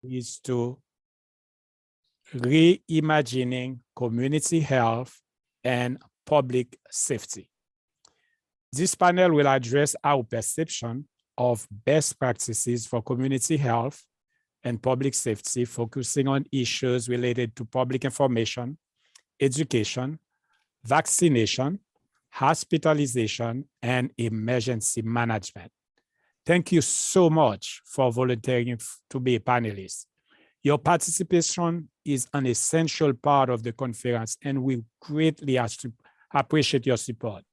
is to reimagining community health and public safety. This panel will address our perception of best practices for community health and public safety, focusing on issues related to public information, education, vaccination, hospitalization, and emergency management. Thank you so much for volunteering to be a panelist. Your participation is an essential part of the conference, and we greatly appreciate your support.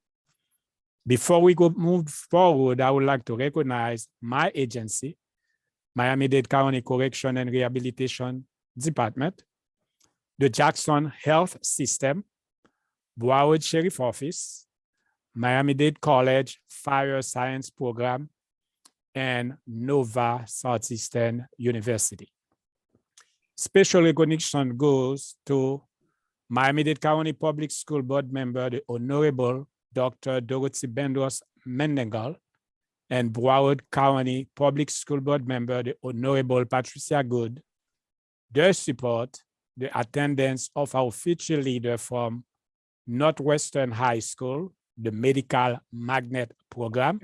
Before we move forward, I would like to recognize my agency, Miami-Dade County Correction and Rehabilitation Department, the Jackson Health System, Broward Sheriff Office, Miami-Dade College Fire Science Program, and Nova Southeastern University. Special recognition goes to Miami-Dade County Public School Board member, the Honorable Dr. Dorothy Bendros Mendengal, and Broward County Public School Board member, the Honorable Patricia Good. Their support, the attendance of our future leader from Northwestern High School, the Medical Magnet Program,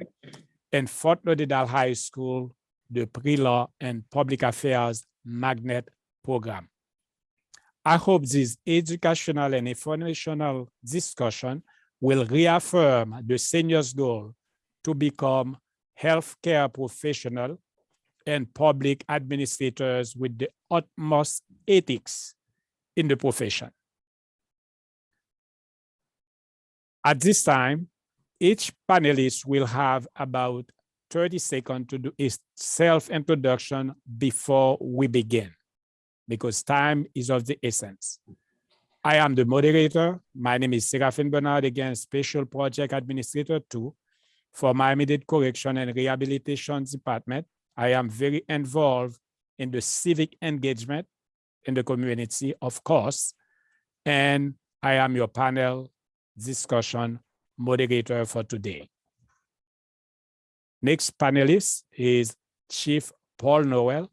and Fort Lauderdale High School, the Pre-Law and Public Affairs Magnet Program. I hope this educational and informational discussion will reaffirm the seniors' goal to become healthcare professionals and public administrators with the utmost ethics in the profession. At this time, each panelist will have about 30 seconds to do a self-introduction before we begin, because time is of the essence. I am the moderator. My name is Serafin Bernard, again, Special Project Administrator 2 for Miami-Dade Correction and Rehabilitation Department. I am very involved in the civic engagement in the community, of course, and I am your panel discussion moderator for today. Next panelist is Chief Paul Noel,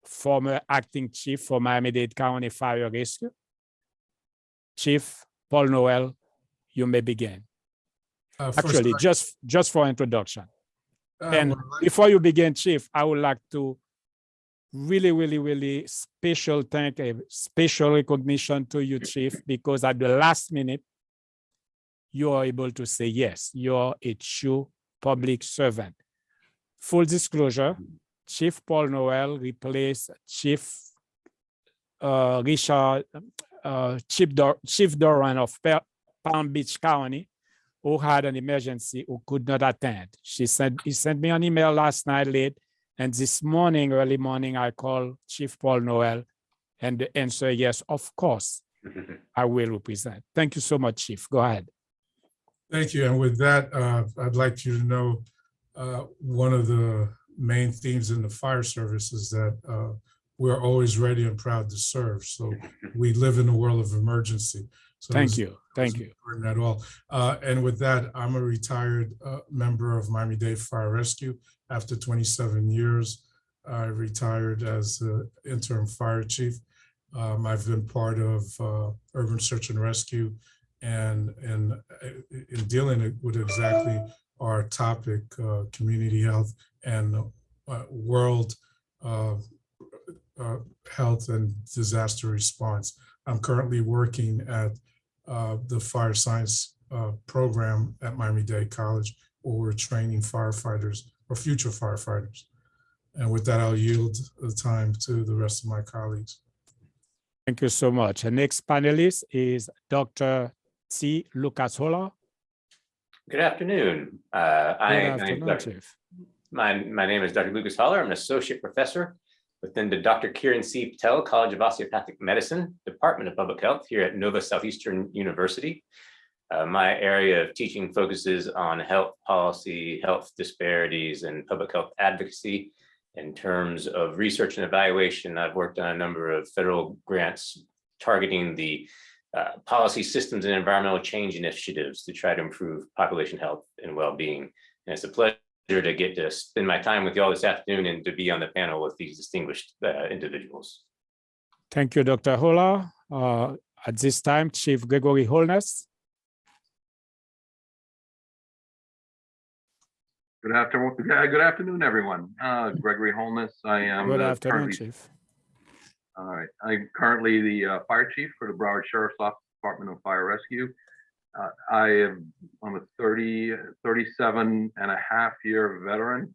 former acting chief for Miami-Dade County Fire Rescue. Chief Paul Noel, you may begin. Actually, just for introduction. And before you begin, Chief, I would like to really special recognition to you, Chief, because at the last minute, you are able to say, yes, you're a true public servant. Full disclosure, Chief Paul Noel replaced Chief Chief Doran of Palm Beach County, who had an emergency, who could not attend. He sent me an email last night late, and this morning, early morning, I called Chief Paul Noel, and the answer, yes, of course, I will represent. Thank you so much, Chief. Go ahead. Thank you. And with that, I'd like you to know one of the main themes in the fire service is that we're always ready and proud to serve. So we live in a world of emergency. So thank you. At all. And with that, I'm a retired member of Miami-Dade Fire Rescue. After 27 years, I retired as the interim fire chief. I've been part of urban search and rescue, and in dealing with exactly our topic, community health and world health and disaster response. I'm currently working at the fire science program at Miami-Dade College, where we're training firefighters or future firefighters. And with that, I'll yield the time to the rest of my colleagues. Thank you so much. The next panelist is Dr. T. Lucas Holler. Good afternoon. My name is Dr. Lucas Holler. I'm an associate professor within the Dr. Kieran C Patel College of Osteopathic Medicine, Department of Public Health here at Nova Southeastern University. My area of teaching focuses on health policy, health disparities, and public health advocacy. In terms of research and evaluation, I've worked on a number of federal grants targeting the policy systems and environmental change initiatives to try to improve population health and well-being. And it's a pleasure to get to spend my time with you all this afternoon and to be on the panel with these distinguished individuals. Thank you, Dr. Holler. At this time, Chief Gregory Holness. Good afternoon, everyone. Gregory Holness. I am Good afternoon, Chief. All right. I'm currently the fire chief for the Broward Sheriff's Office Department of Fire Rescue. I'm a 37 and a half year veteran.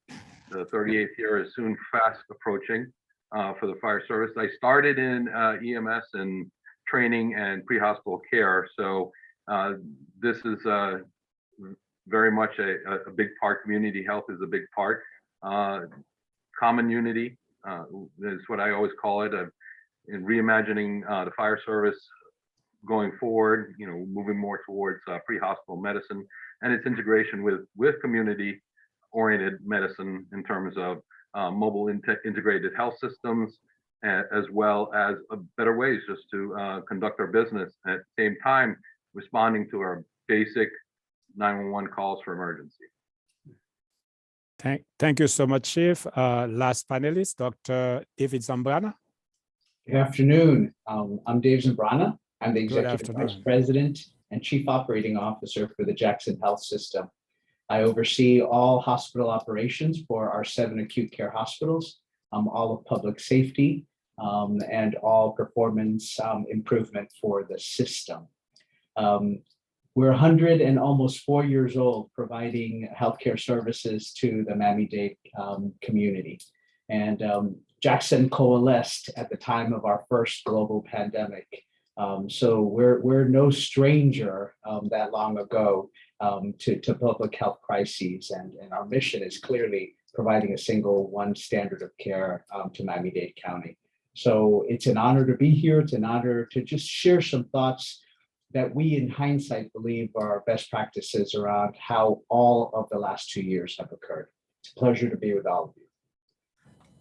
The 38th year is soon fast approaching for the fire service. I started in EMS and training and pre-hospital care. So this is very much a big part. Community health is a big part. Common unity is what I always call it. In reimagining the fire service going forward, moving more towards pre-hospital medicine and its integration with community-oriented medicine in terms of mobile integrated health systems, as well as better ways just to conduct our business at the same time responding to our basic 911 calls for emergency. Thank you so much, Chief. Last panelist, Dr. David Zambrana. Good afternoon. I'm Dave Zambrana. I'm the Executive Vice President and Chief Operating Officer for the Jackson Health System. I oversee all hospital operations for our 7 acute care hospitals, all of public safety, and all performance improvement for the system. We're 100 and almost 4 years old providing healthcare services to the MiamiDade community. And Jackson coalesced at the time of our first global pandemic. So we're no stranger that long ago to public health crises. And our mission is clearly providing a single one standard of care to MiamiDade County. So it's an honor to be here. It's an honor to just share some thoughts that we in hindsight believe are best practices around how all of the last 2 years have occurred. It's a pleasure to be with all of you.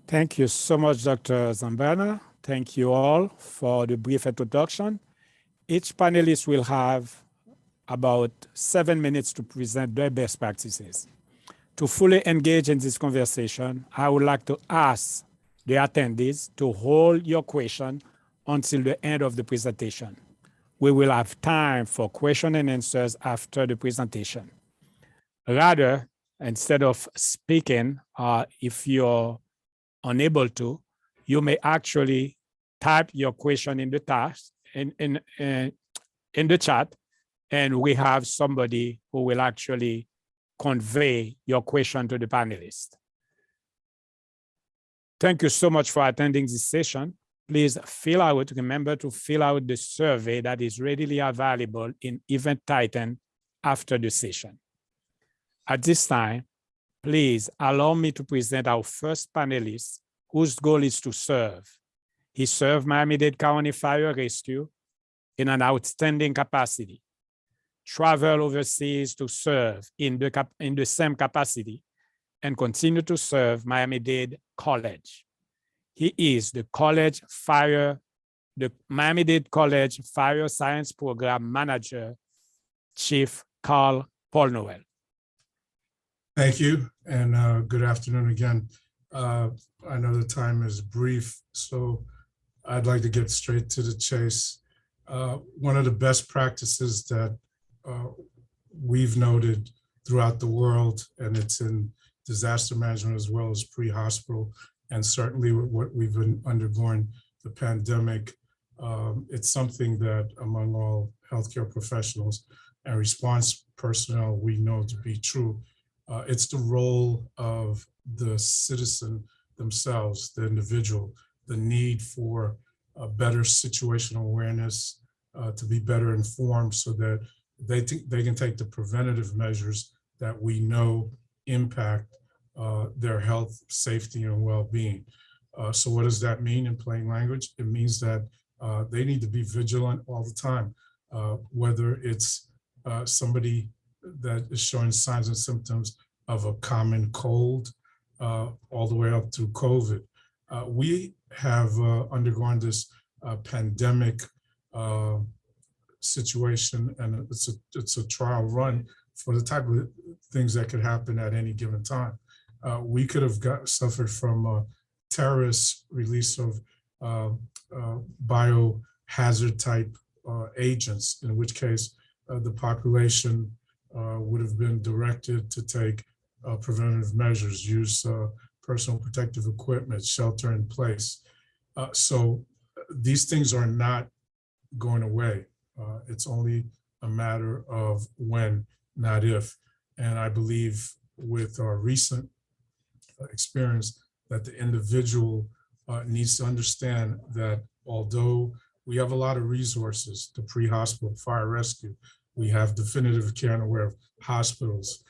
Thank you so much, Dr. Zambrana. Thank you all for the brief introduction. Each panelist will have about 7 minutes to present their best practices. To fully engage in this conversation, I would like to ask the attendees to hold your question until the end of the presentation. We will have time for question and answers after the presentation. Rather, instead of speaking, if you're unable to, you may actually type your question in the task in the chat, and we have somebody who will actually convey your question to the panelists. Thank you so much for attending this session. Please remember to fill out the survey that is readily available in Event Titan after the session. At this time, please allow me to present our first panelist, whose goal is to serve. He served Miami-Dade County Fire Rescue in an outstanding capacity, travel overseas to serve in the same capacity, and continue to serve Miami-Dade College. He is the Miami-Dade College Fire Science Program Manager, Chief Paul Noel. Thank you, and good afternoon again. I know the time is brief, so I'd like to get straight to the chase. One of the best practices that we've noted throughout the world, and it's in disaster management as well as pre-hospital, and certainly with what we've been undergoing, the pandemic, it's something that among all healthcare professionals and response personnel we know to be true. It's the role of the citizen themselves, the individual, the need for a better situational awareness, to be better informed so that they can take the preventative measures that we know impact their health, safety, and well-being. So what does that mean in plain language? It means that they need to be vigilant all the time, whether it's somebody that is showing signs and symptoms of a common cold, all the way up through COVID. We have undergone this pandemic situation, and it's a trial run for the type of things that could happen at any given time. We could have suffered from a terrorist release of biohazard type agents, in which case the population would have been directed to take preventative measures, use personal protective equipment, shelter in place. So these things are not going away. It's only a matter of when, not if. And I believe with our recent experience that the individual needs to understand that although we have a lot of resources, the pre-hospital fire rescue, we have definitive care and aware of hospitals.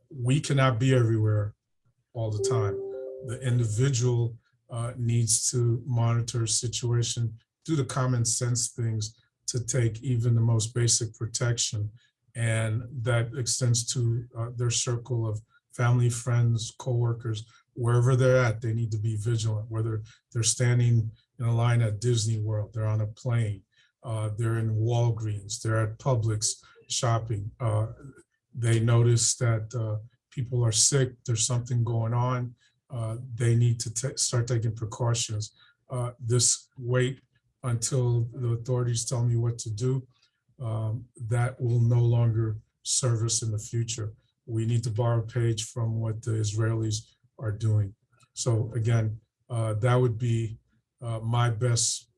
We cannot be everywhere all the time. The individual needs to monitor situation, do the common sense things to take even the most basic protection. And that extends to their circle of family, friends, coworkers, wherever they're at, they need to be vigilant, whether they're standing in a line at Disney World, they're on a plane, they're in Walgreens, they're at Publix shopping. They notice that people are sick, there's something going on, they need to start taking precautions. This wait until the authorities tell me what to do, that will no longer serve us in the future. We need to borrow a page from what the Israelis are doing. So again, that would be my best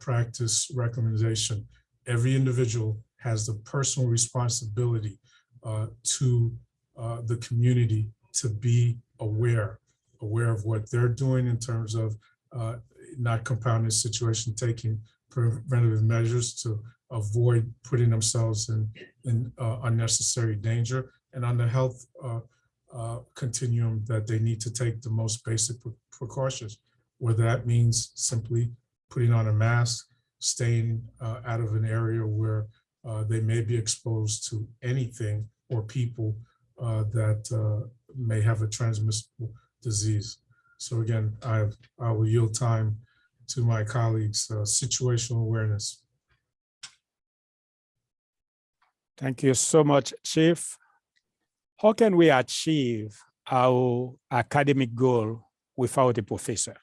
practice recommendation. Every individual has the personal responsibility to the community to be aware of what they're doing in terms of not compounding the situation, taking preventative measures to avoid putting themselves in unnecessary danger, and on the health continuum that they need to take the most basic precautions, whether that means simply putting on a mask, staying out of an area where they may be exposed to anything or people that may have a transmissible disease. So again, I will yield time to my colleagues. Situational awareness. Thank you so much, Chief. How can we achieve our academic goal without a professor?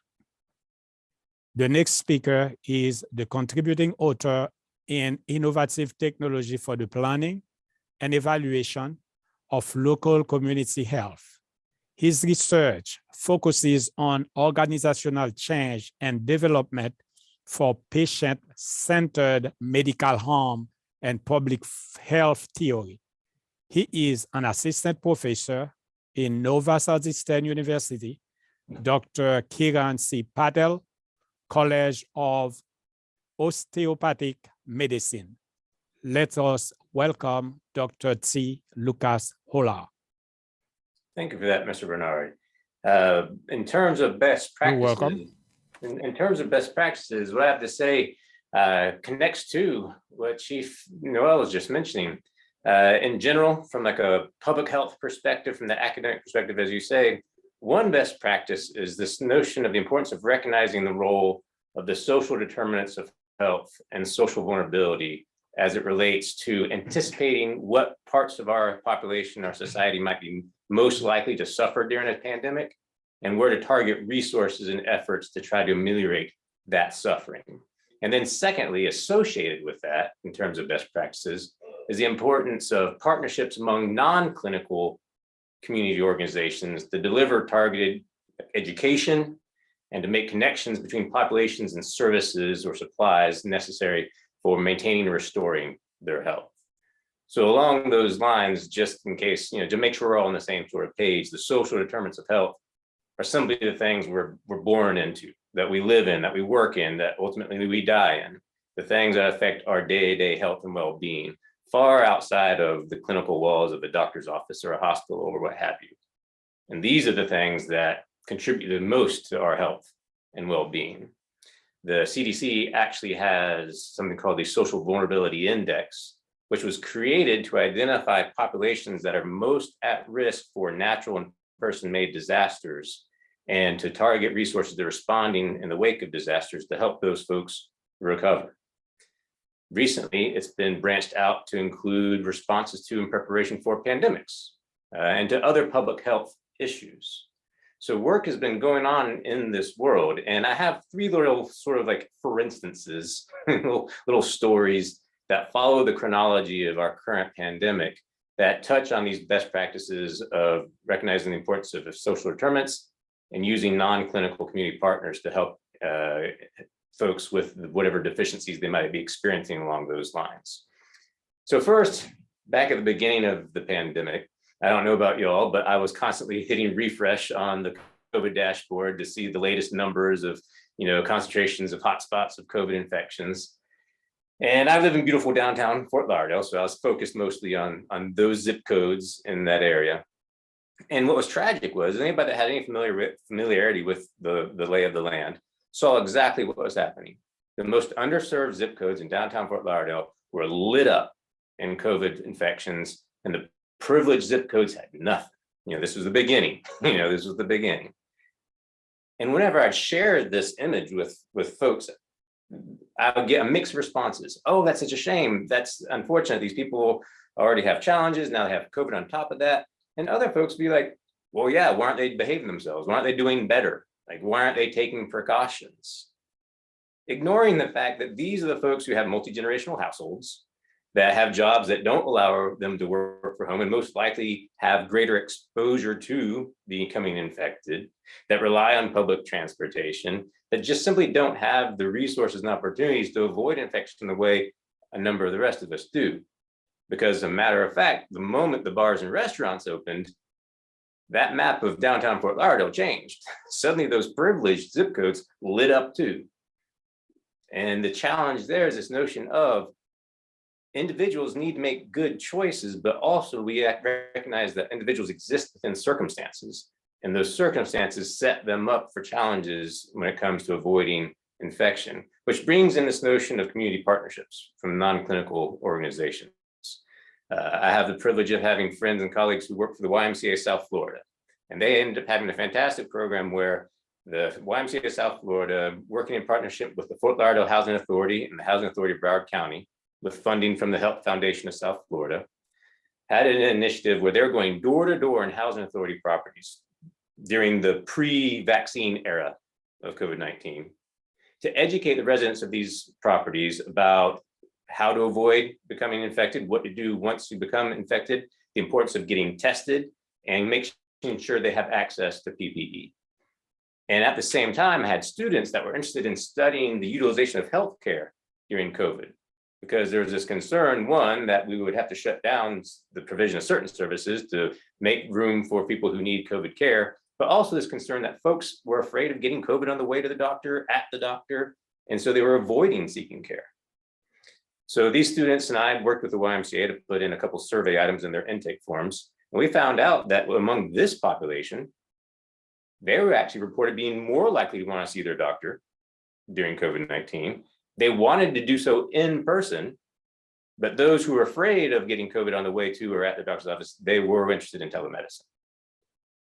The next speaker is the contributing author in innovative technology for the planning and evaluation of local community health. His research focuses on organizational change and development for patient-centered medical harm and public health theory. He is an assistant professor in Nova Southeastern University, Dr. Kieran C Patel, College of Osteopathic Medicine. Let us welcome Dr. T. Lucas Hola. Thank you for that, Mr. Bernard. In terms of best practices, in terms of best practices, what I have to say connects to what Chief Noel was just mentioning. In general, from like a public health perspective, from the academic perspective, as you say, one best practice is this notion of the importance of recognizing the role of the social determinants of health and social vulnerability as it relates to anticipating what parts of our population, our society might be most likely to suffer during a pandemic, and where to target resources and efforts to try to ameliorate that suffering. And then secondly, associated with that in terms of best practices is the importance of partnerships among non-clinical community organizations to deliver targeted education and to make connections between populations and services or supplies necessary for maintaining and restoring their health. So along those lines, just in case, to make sure we're all on the same sort of page, the social determinants of health are simply the things we're born into, that we live in, that we work in, that ultimately we die in, the things that affect our day-to-day health and well-being, far outside of the clinical walls of a doctor's office or a hospital or what have you. And these are the things that contribute the most to our health and well-being. The CDC actually has something called the Social Vulnerability Index, which was created to identify populations that are most at risk for natural and person-made disasters and to target resources that are responding in the wake of disasters to help those folks recover. Recently, it's been branched out to include responses to and preparation for pandemics and to other public health issues. So work has been going on in this world. And I have three little sort of like, for instances, little stories that follow the chronology of our current pandemic that touch on these best practices of recognizing the importance of social determinants and using non-clinical community partners to help folks with whatever deficiencies they might be experiencing along those lines. So first, back at the beginning of the pandemic, I don't know about y'all, but I was constantly hitting refresh on the COVID dashboard to see the latest numbers of, concentrations of hotspots of COVID infections. And I live in beautiful downtown Fort Lauderdale, so I was focused mostly on those zip codes in that area. And what was tragic was anybody that had any familiarity with the lay of the land saw exactly what was happening. The most underserved zip codes in downtown Fort Lauderdale were lit up in COVID infections, and the privileged zip codes had nothing. This was the beginning. This was the beginning. And whenever I'd share this image with folks, I would get a mix of responses. Oh, that's such a shame. That's unfortunate. These people already have challenges. Now they have COVID on top of that. And other folks be like, well, yeah, why aren't they behaving themselves? Why aren't they doing better? Like, why aren't they taking precautions? Ignoring the fact that these are the folks who have multi-generational households, that have jobs that don't allow them to work from home and most likely have greater exposure to becoming infected, that rely on public transportation, that just simply don't have the resources and opportunities to avoid infection the way a number of the rest of us do. Because as a matter of fact, the moment the bars and restaurants opened, that map of downtown Fort Lauderdale changed. Suddenly those privileged zip codes lit up too. And the challenge there is this notion of individuals need to make good choices, but also we recognize that individuals exist within circumstances, and those circumstances set them up for challenges when it comes to avoiding infection, which brings in this notion of community partnerships from non-clinical organizations. I have the privilege of having friends and colleagues who work for the YMCA South Florida, and they ended up having a fantastic program where the YMCA South Florida, working in partnership with the Fort Lauderdale Housing Authority and the Housing Authority of Broward County, with funding from the Health Foundation of South Florida, had an initiative where they're going door to door in housing authority properties during the pre-vaccine era of COVID-19 to educate the residents of these properties about how to avoid becoming infected, what to do once you become infected, the importance of getting tested, and making sure they have access to PPE. And at the same time, I had students that were interested in studying the utilization of healthcare during COVID, because there was this concern, one, that we would have to shut down the provision of certain services to make room for people who need COVID care, but also this concern that folks were afraid of getting COVID on the way to the doctor, at the doctor, and so they were avoiding seeking care. So these students and I worked with the YMCA to put in a couple survey items in their intake forms, and we found out that among this population, they were actually reported being more likely to want to see their doctor during COVID-19. They wanted to do so in person, but those who were afraid of getting COVID on the way to or at the doctor's office, they were interested in telemedicine.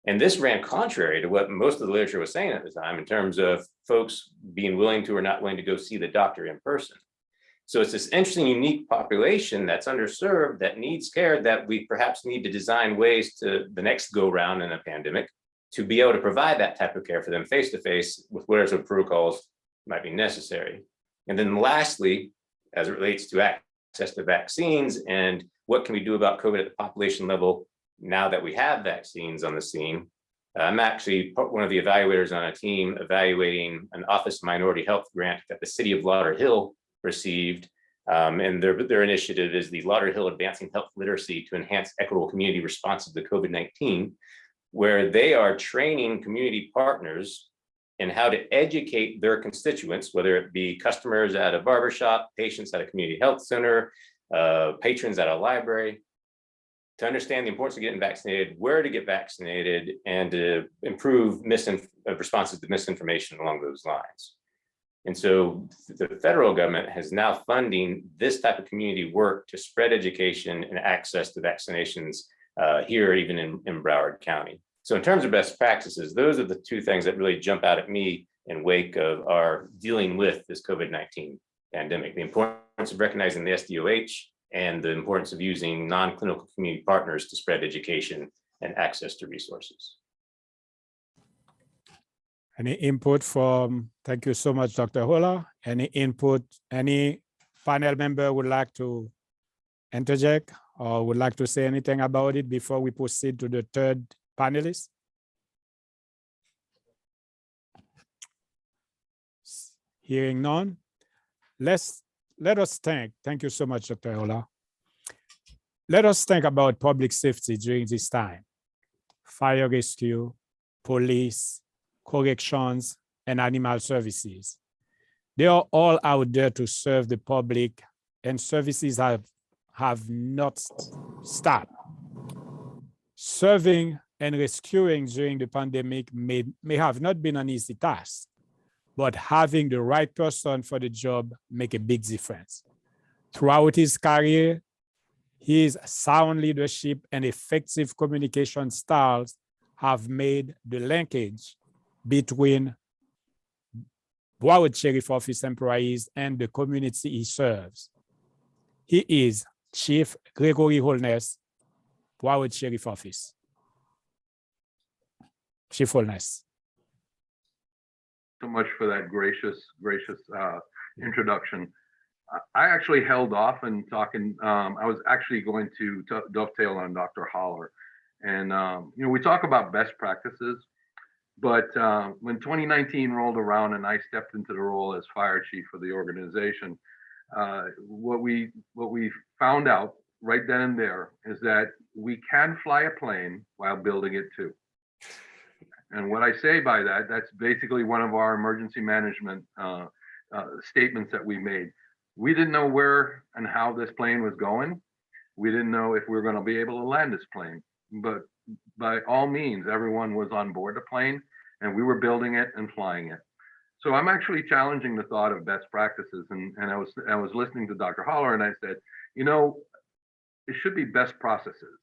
And this ran contrary to what most of the literature was saying at the time in terms of folks being willing to or not willing to go see the doctor in person. So it's this interesting, unique population that's underserved, that needs care, that we perhaps need to design ways to the next go round in a pandemic to be able to provide that type of care for them face-to-face with whatever sort of protocols might be necessary. And then lastly, as it relates to access to vaccines and what can we do about COVID at the population level now that we have vaccines on the scene, I'm actually one of the evaluators on a team evaluating an Office of Minority Health grant that the city of Lauderhill received. And their initiative is the Lauderhill Advancing Health Literacy to Enhance Equitable Community Responses to COVID-19, where they are training community partners in how to educate their constituents, whether it be customers at a barbershop, patients at a community health center, patrons at a library, to understand the importance of getting vaccinated, where to get vaccinated, and to improve responses to misinformation along those lines. And so the federal government has now funding this type of community work to spread education and access to vaccinations here, even in Broward County. So in terms of best practices, those are the two things that really jump out at me in wake of our dealing with this COVID-19 pandemic, the importance of recognizing the SDOH and the importance of using non-clinical community partners to spread education and access to resources. Any input from, thank you so much, Dr. Hola. Any input, any panel member would like to interject or would like to say anything about it before we proceed to the third panelist? Hearing none, let us think. Thank you so much, Dr. Hola. Let us think about public safety during this time. Fire rescue, police, corrections, and animal services. They are all out there to serve the public, and services have not stopped. Serving and rescuing during the pandemic may have not been an easy task, but having the right person for the job make a big difference. Throughout his career, his sound leadership and effective communication styles have made the linkage between Broward Sheriff Office employees and the community he serves. He is Chief Gregory Holness, Broward Sheriff Office. Chief Holness. So much for that gracious introduction. I actually held off in talking. I was actually going to dovetail on Dr. Holler, and we talk about best practices. But when 2019 rolled around and I stepped into the role as fire chief for the organization, what we found out right then and there is that we can fly a plane while building it too. And what I say by that, that's basically one of our emergency management statements that we made. We didn't know where and how this plane was going. We didn't know if we were going to be able to land this plane, but by all means, everyone was on board the plane and we were building it and flying it. So I'm actually challenging the thought of best practices. And I was listening to Dr. Holler and I said, it should be best processes.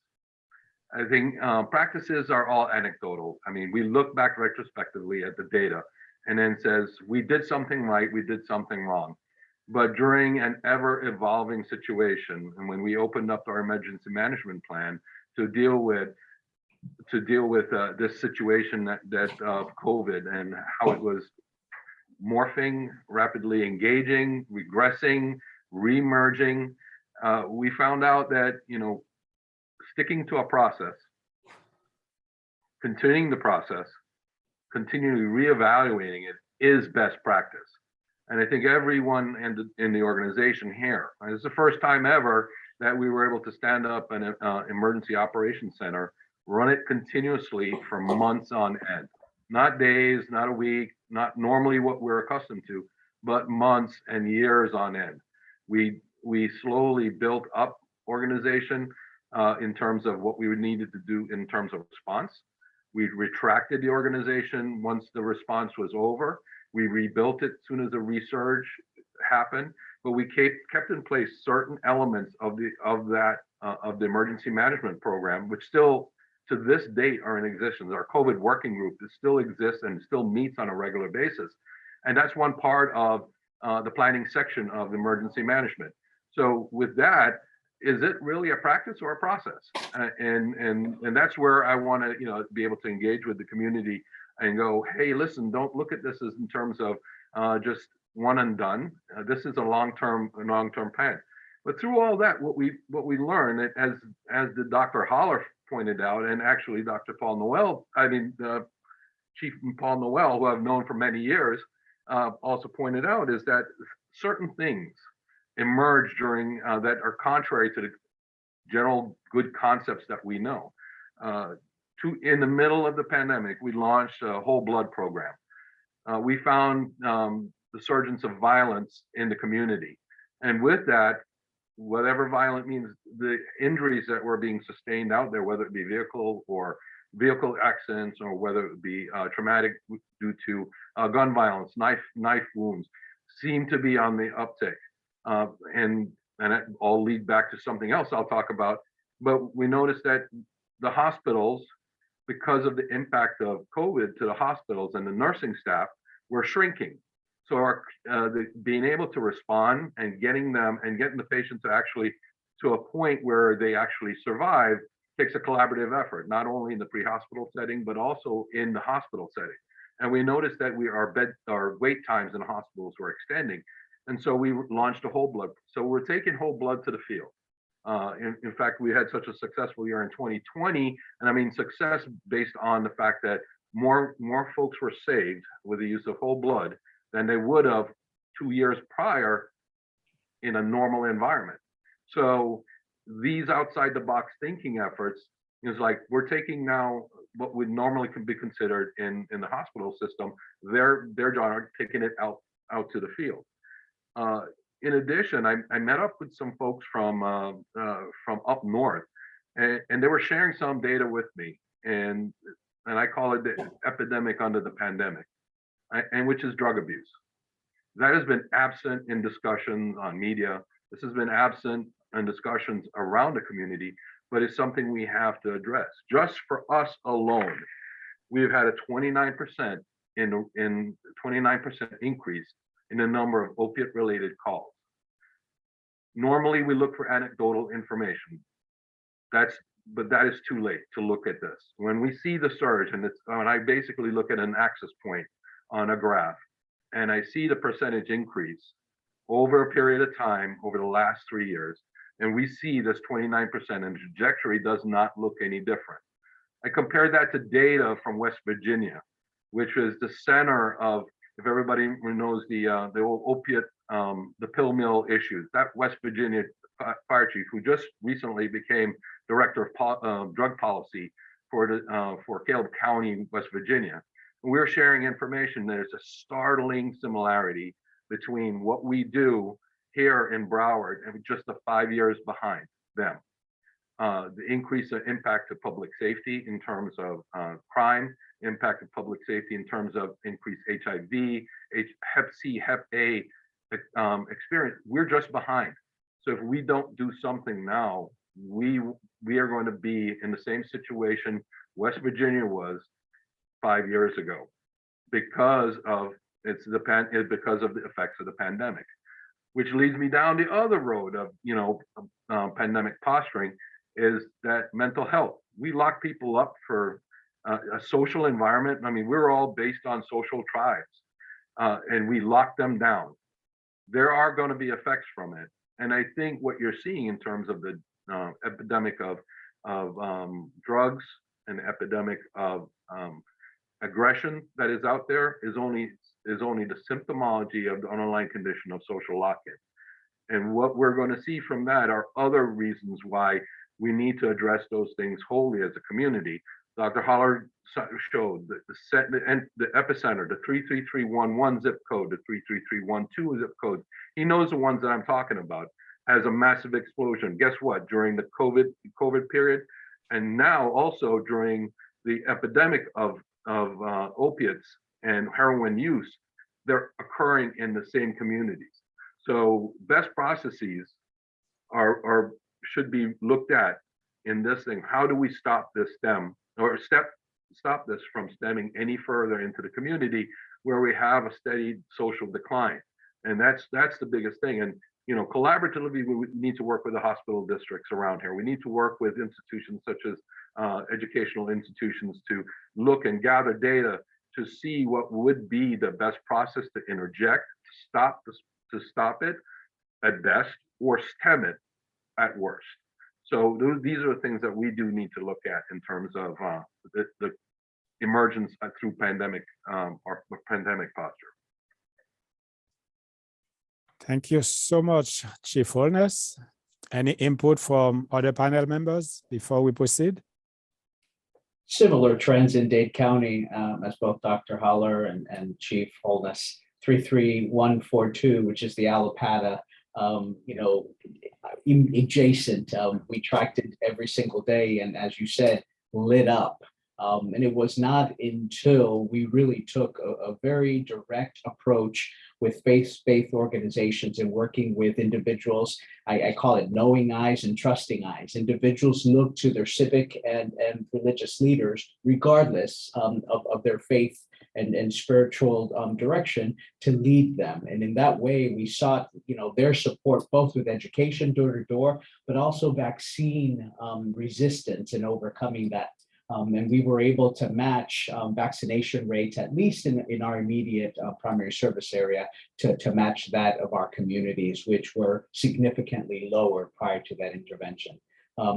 I think practices are all anecdotal. I mean, we look back retrospectively at the data and then says, we did something right, we did something wrong. But during an ever evolving situation, and when we opened up our emergency management plan to deal with this situation that of COVID and how it was morphing, rapidly engaging, regressing, reemerging, we found out that, sticking to a process, continuing the process, continually reevaluating it is best practice. And I think everyone in the organization here, it's the first time ever that we were able to stand up an emergency operations center, run it continuously for months on end, not days, not a week, not normally what we're accustomed to, but months and years on end. We slowly built up organization in terms of what we needed to do in terms of response. We retracted the organization once the response was over. We rebuilt it as soon as the resurge happened, but we kept in place certain elements of the emergency management program, which still to this date are in existence. Our COVID working group that still exists and still meets on a regular basis, and that's one part of the planning section of emergency management. So with that, is it really a practice or a process? And that's where I want to be able to engage with the community and go, hey, listen, don't look at this as in terms of just one and done. This is a long-term plan. But through all that, what we learned, as the Dr. Holler pointed out, and actually Dr. Paul Noel, Chief Paul Noel, who I've known for many years, also pointed out, is that certain things emerge during that are contrary to the general good concepts that we know. In the middle of the pandemic, we launched a whole blood program. We found the resurgence of violence in the community. And with that, whatever violent means, the injuries that were being sustained out there, whether it be vehicle accidents, or whether it be traumatic due to gun violence, knife wounds, seem to be on the uptick. And that all lead back to something else I'll talk about. But we noticed that the hospitals, because of the impact of COVID to the hospitals and the nursing staff, were shrinking. So being able to respond and getting the patient to actually to a point where they actually survive takes a collaborative effort, not only in the pre-hospital setting, but also in the hospital setting. And we noticed that our wait times in hospitals were extending. And so we launched a whole blood. So we're taking whole blood to the field. In fact, we had such a successful year in 2020, and I mean success based on the fact that more folks were saved with the use of whole blood than they would have 2 years prior in a normal environment. So these outside the box thinking efforts is like we're taking now what would normally can be considered in the hospital system, their job, taking it out to the field. In addition, I met up with some folks from up north, and they were sharing some data with me, and I call it the epidemic under the pandemic, and which is drug abuse. That has been absent in discussions on media. This has been absent in discussions around the community, but it's something we have to address. Just for us alone, we've had a 29% increase in the number of opiate-related calls. Normally, we look for anecdotal information. But that is too late to look at this. When we see the surge, and I basically look at an axis point on a graph, and I see the percentage increase over a period of time over the last 3 years, and we see this 29%, and the trajectory does not look any different. I compared that to data from West Virginia, which is the center of, if everybody knows the old opiate, the pill mill issues, that West Virginia fire chief, who just recently became director of drug policy for Caleb County, West Virginia. And we're sharing information. There's a startling similarity between what we do here in Broward and just the 5 years behind them. The increase of impact to public safety in terms of crime, impact of public safety in terms of increased HIV, Hep C, Hep A experience, we're just behind. So if we don't do something now, we are going to be in the same situation West Virginia was 5 years ago because of the effects of the pandemic, which leads me down the other road of pandemic posturing, is that mental health. We lock people up for a social environment. I mean, we're all based on social tribes, and we lock them down. There are going to be effects from it. And I think what you're seeing in terms of the epidemic of drugs and the epidemic of aggression that is out there is only the symptomology of the underlying condition of social lock-in. And what we're going to see from that are other reasons why we need to address those things wholly as a community. Dr. Holler showed the epicenter, the 33311 zip code, the 33312 zip code. He knows the ones that I'm talking about. Has a massive explosion. Guess what? During the COVID period, and now also during the epidemic of opiates and heroin use, they're occurring in the same communities. So best processes should be looked at in this thing. How do we stop this stop this from stemming any further into the community where we have a steady social decline? And that's the biggest thing. And collaboratively, we need to work with the hospital districts around here. We need to work with institutions such as educational institutions to look and gather data to see what would be the best process to interject, to stop it at best, or stem it at worst. So these are the things that we do need to look at in terms of the emergence through pandemic or pandemic posture. Thank you so much, Chief Holness. Any input from other panel members before we proceed? Similar trends in Dade County, as both Dr. Holler and Chief Holness. 33142, which is the Allapattah, adjacent. We tracked it every single day, and as you said, lit up. And it was not until we really took a very direct approach with faith-based organizations and working with individuals. I call it knowing eyes and trusting eyes. Individuals look to their civic and religious leaders, regardless of their faith and spiritual direction to lead them. And in that way, we sought, their support both with education door to door, but also vaccine resistance and overcoming that. And we were able to match vaccination rates, at least in our immediate primary service area, to match that of our communities, which were significantly lower prior to that intervention.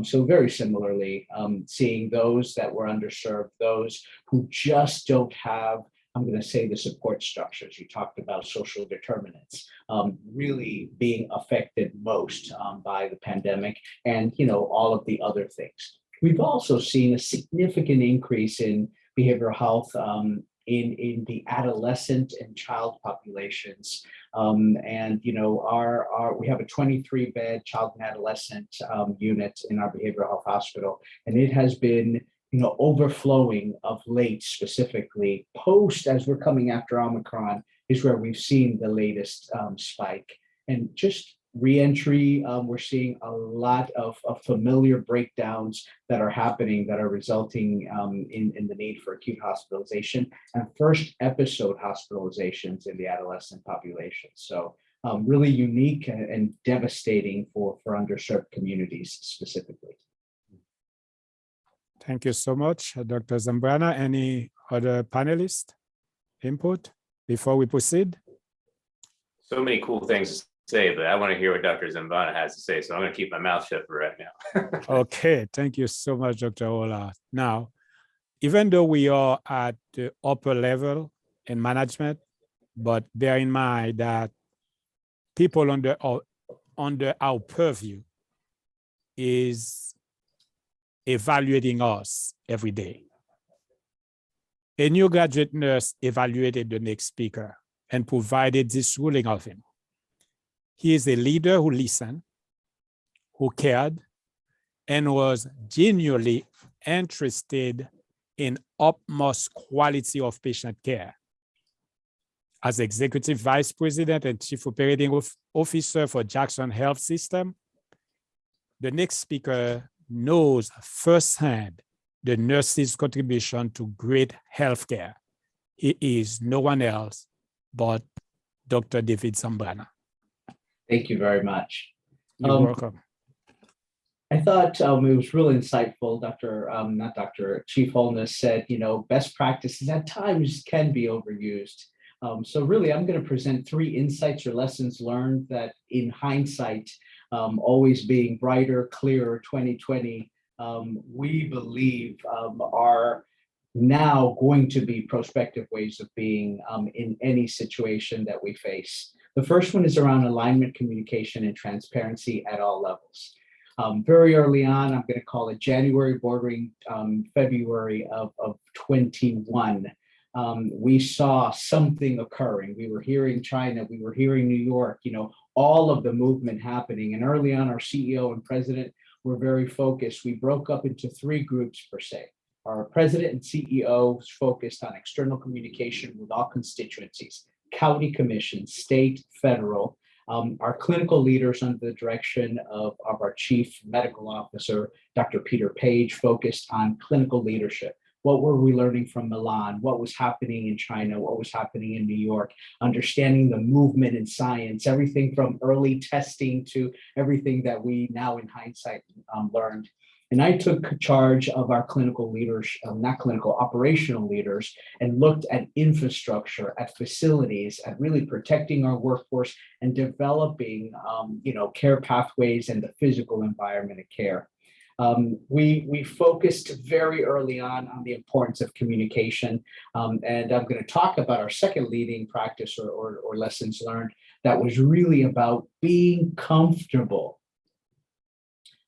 So very similarly, seeing those that were underserved, those who just don't have, I'm going to say, the support structures. You talked about social determinants really being affected most by the pandemic, and all of the other things. We've also seen a significant increase in behavioral health in the adolescent and child populations. And we have a 23-bed child and adolescent unit in our behavioral health hospital, and it has been overflowing of late, specifically post, as we're coming after Omicron, is where we've seen the latest spike. And just reentry, we're seeing a lot of familiar breakdowns that are happening that are resulting in the need for acute hospitalization and first episode hospitalizations in the adolescent population. So really unique and devastating for underserved communities specifically. Thank you so much, Dr. Zambrana. Any other panelists input before we proceed? So many cool things to say, but I want to hear what Dr. Zambrana has to say, so I'm going to keep my mouth shut for right now. Okay, thank you so much, Dr. Ola. Now, even though we are at the upper level in management, but bear in mind that people under our purview is evaluating us every day. A new graduate nurse evaluated the next speaker and provided this ruling of him. He is a leader who listened, who cared, and was genuinely interested in utmost quality of patient care. As Executive Vice President and Chief Operating Officer for Jackson Health System, the next speaker knows firsthand the nurse's contribution to great healthcare. He is no one else but Dr. David Zambrana. Thank you very much. You're welcome. I thought it was really insightful. Chief Holness said, best practices at times can be overused. So really, I'm going to present 3 insights or lessons learned that in hindsight, always being brighter, clearer, 2020, we believe are now going to be prospective ways of being in any situation that we face. The first one is around alignment, communication, and transparency at all levels. Very early on, I'm going to call it January, bordering February of 21. We saw something occurring. We were hearing China, we were hearing New York, all of the movement happening. And early on, our CEO and president were very focused. We broke up into 3 groups per se. Our president and CEO focused on external communication with all constituencies, county commissions, state, federal. Our clinical leaders under the direction of our chief medical officer, Dr. Peter Page, focused on clinical leadership. What were we learning from Milan? What was happening in China? What was happening in New York? Understanding the movement in science, everything from early testing to everything that we now in hindsight learned. And I took charge of our clinical leaders, operational leaders, and looked at infrastructure, at facilities, at really protecting our workforce and developing, care pathways and the physical environment of care. We focused very early on the importance of communication. And I'm going to talk about our second leading practice or lessons learned that was really about being comfortable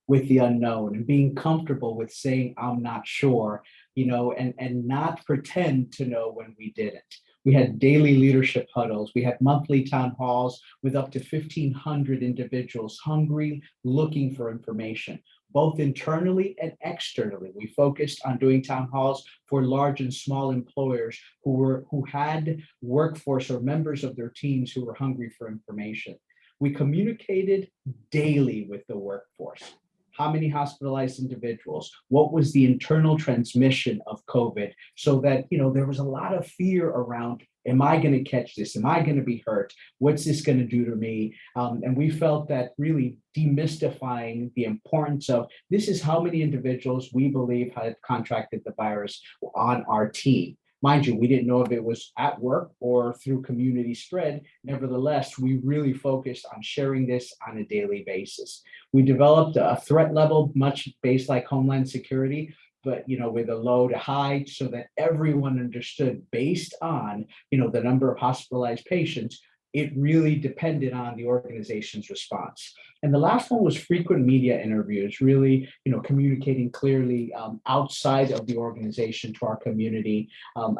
with the unknown and being comfortable with saying, I'm not sure, and not pretend to know when we didn't. We had daily leadership huddles. We had monthly town halls with up to 1,500 individuals hungry, looking for information, both internally and externally. We focused on doing town halls for large and small employers who had workforce or members of their teams who were hungry for information. We communicated daily with the workforce. how many hospitalized individuals, what was the internal transmission of COVID, so that, there was a lot of fear around, am I going to catch this? Am I going to be hurt? What's this going to do to me? And we felt that really demystifying the importance of this is how many individuals we believe had contracted the virus on our team. Mind you, we didn't know if it was at work or through community spread. Nevertheless, we really focused on sharing this on a daily basis. We developed a threat level much based like Homeland Security, but with a low to high, so that everyone understood based on the number of hospitalized patients, it really depended on the organization's response. And the last one was frequent media interviews, really, communicating clearly outside of the organization to our community,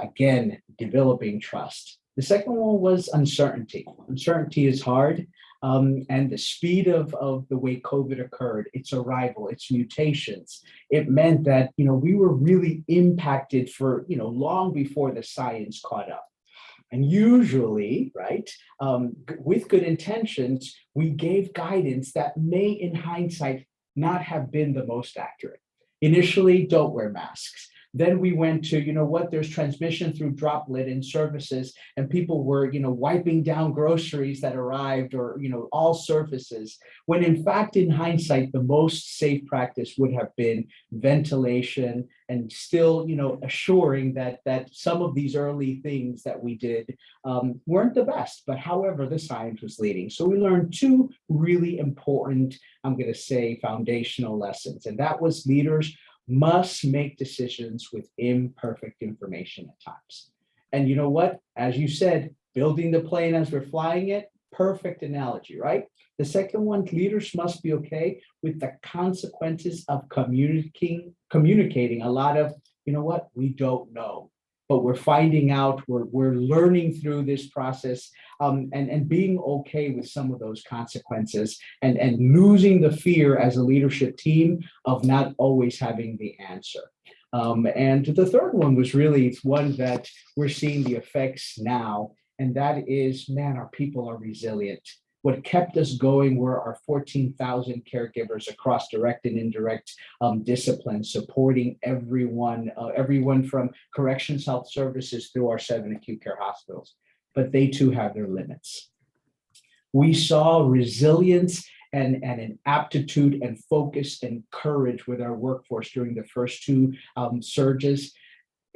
again, developing trust. The second one was uncertainty. Uncertainty is hard. And the speed of the way COVID occurred, its arrival, its mutations, it meant that, we were really impacted for, long before the science caught up. And usually, right, with good intentions, we gave guidance that may, in hindsight, not have been the most accurate. Initially, don't wear masks. Then we went to, there's transmission through droplet in services, and people were, wiping down groceries that arrived, or, all surfaces, when in fact, in hindsight, the most safe practice would have been ventilation, and still, assuring that some of these early things that we did weren't the best, but however, the science was leading. So we learned two really important, I'm going to say, foundational lessons, and that was leaders must make decisions with imperfect information at times. And you know what? As you said, building the plane as we're flying it, perfect analogy, right? The second one, leaders must be okay with the consequences of communicating a lot of, we don't know, but we're finding out, we're learning through this process, and being okay with some of those consequences, and losing the fear as a leadership team of not always having the answer. And the third one was really one that we're seeing the effects now, and that is, man, our people are resilient. What kept us going were our 14,000 caregivers across direct and indirect disciplines, supporting everyone from corrections health services through our 7 acute care hospitals. But they too have their limits. We saw resilience and an aptitude and focus and courage with our workforce during the first two surges.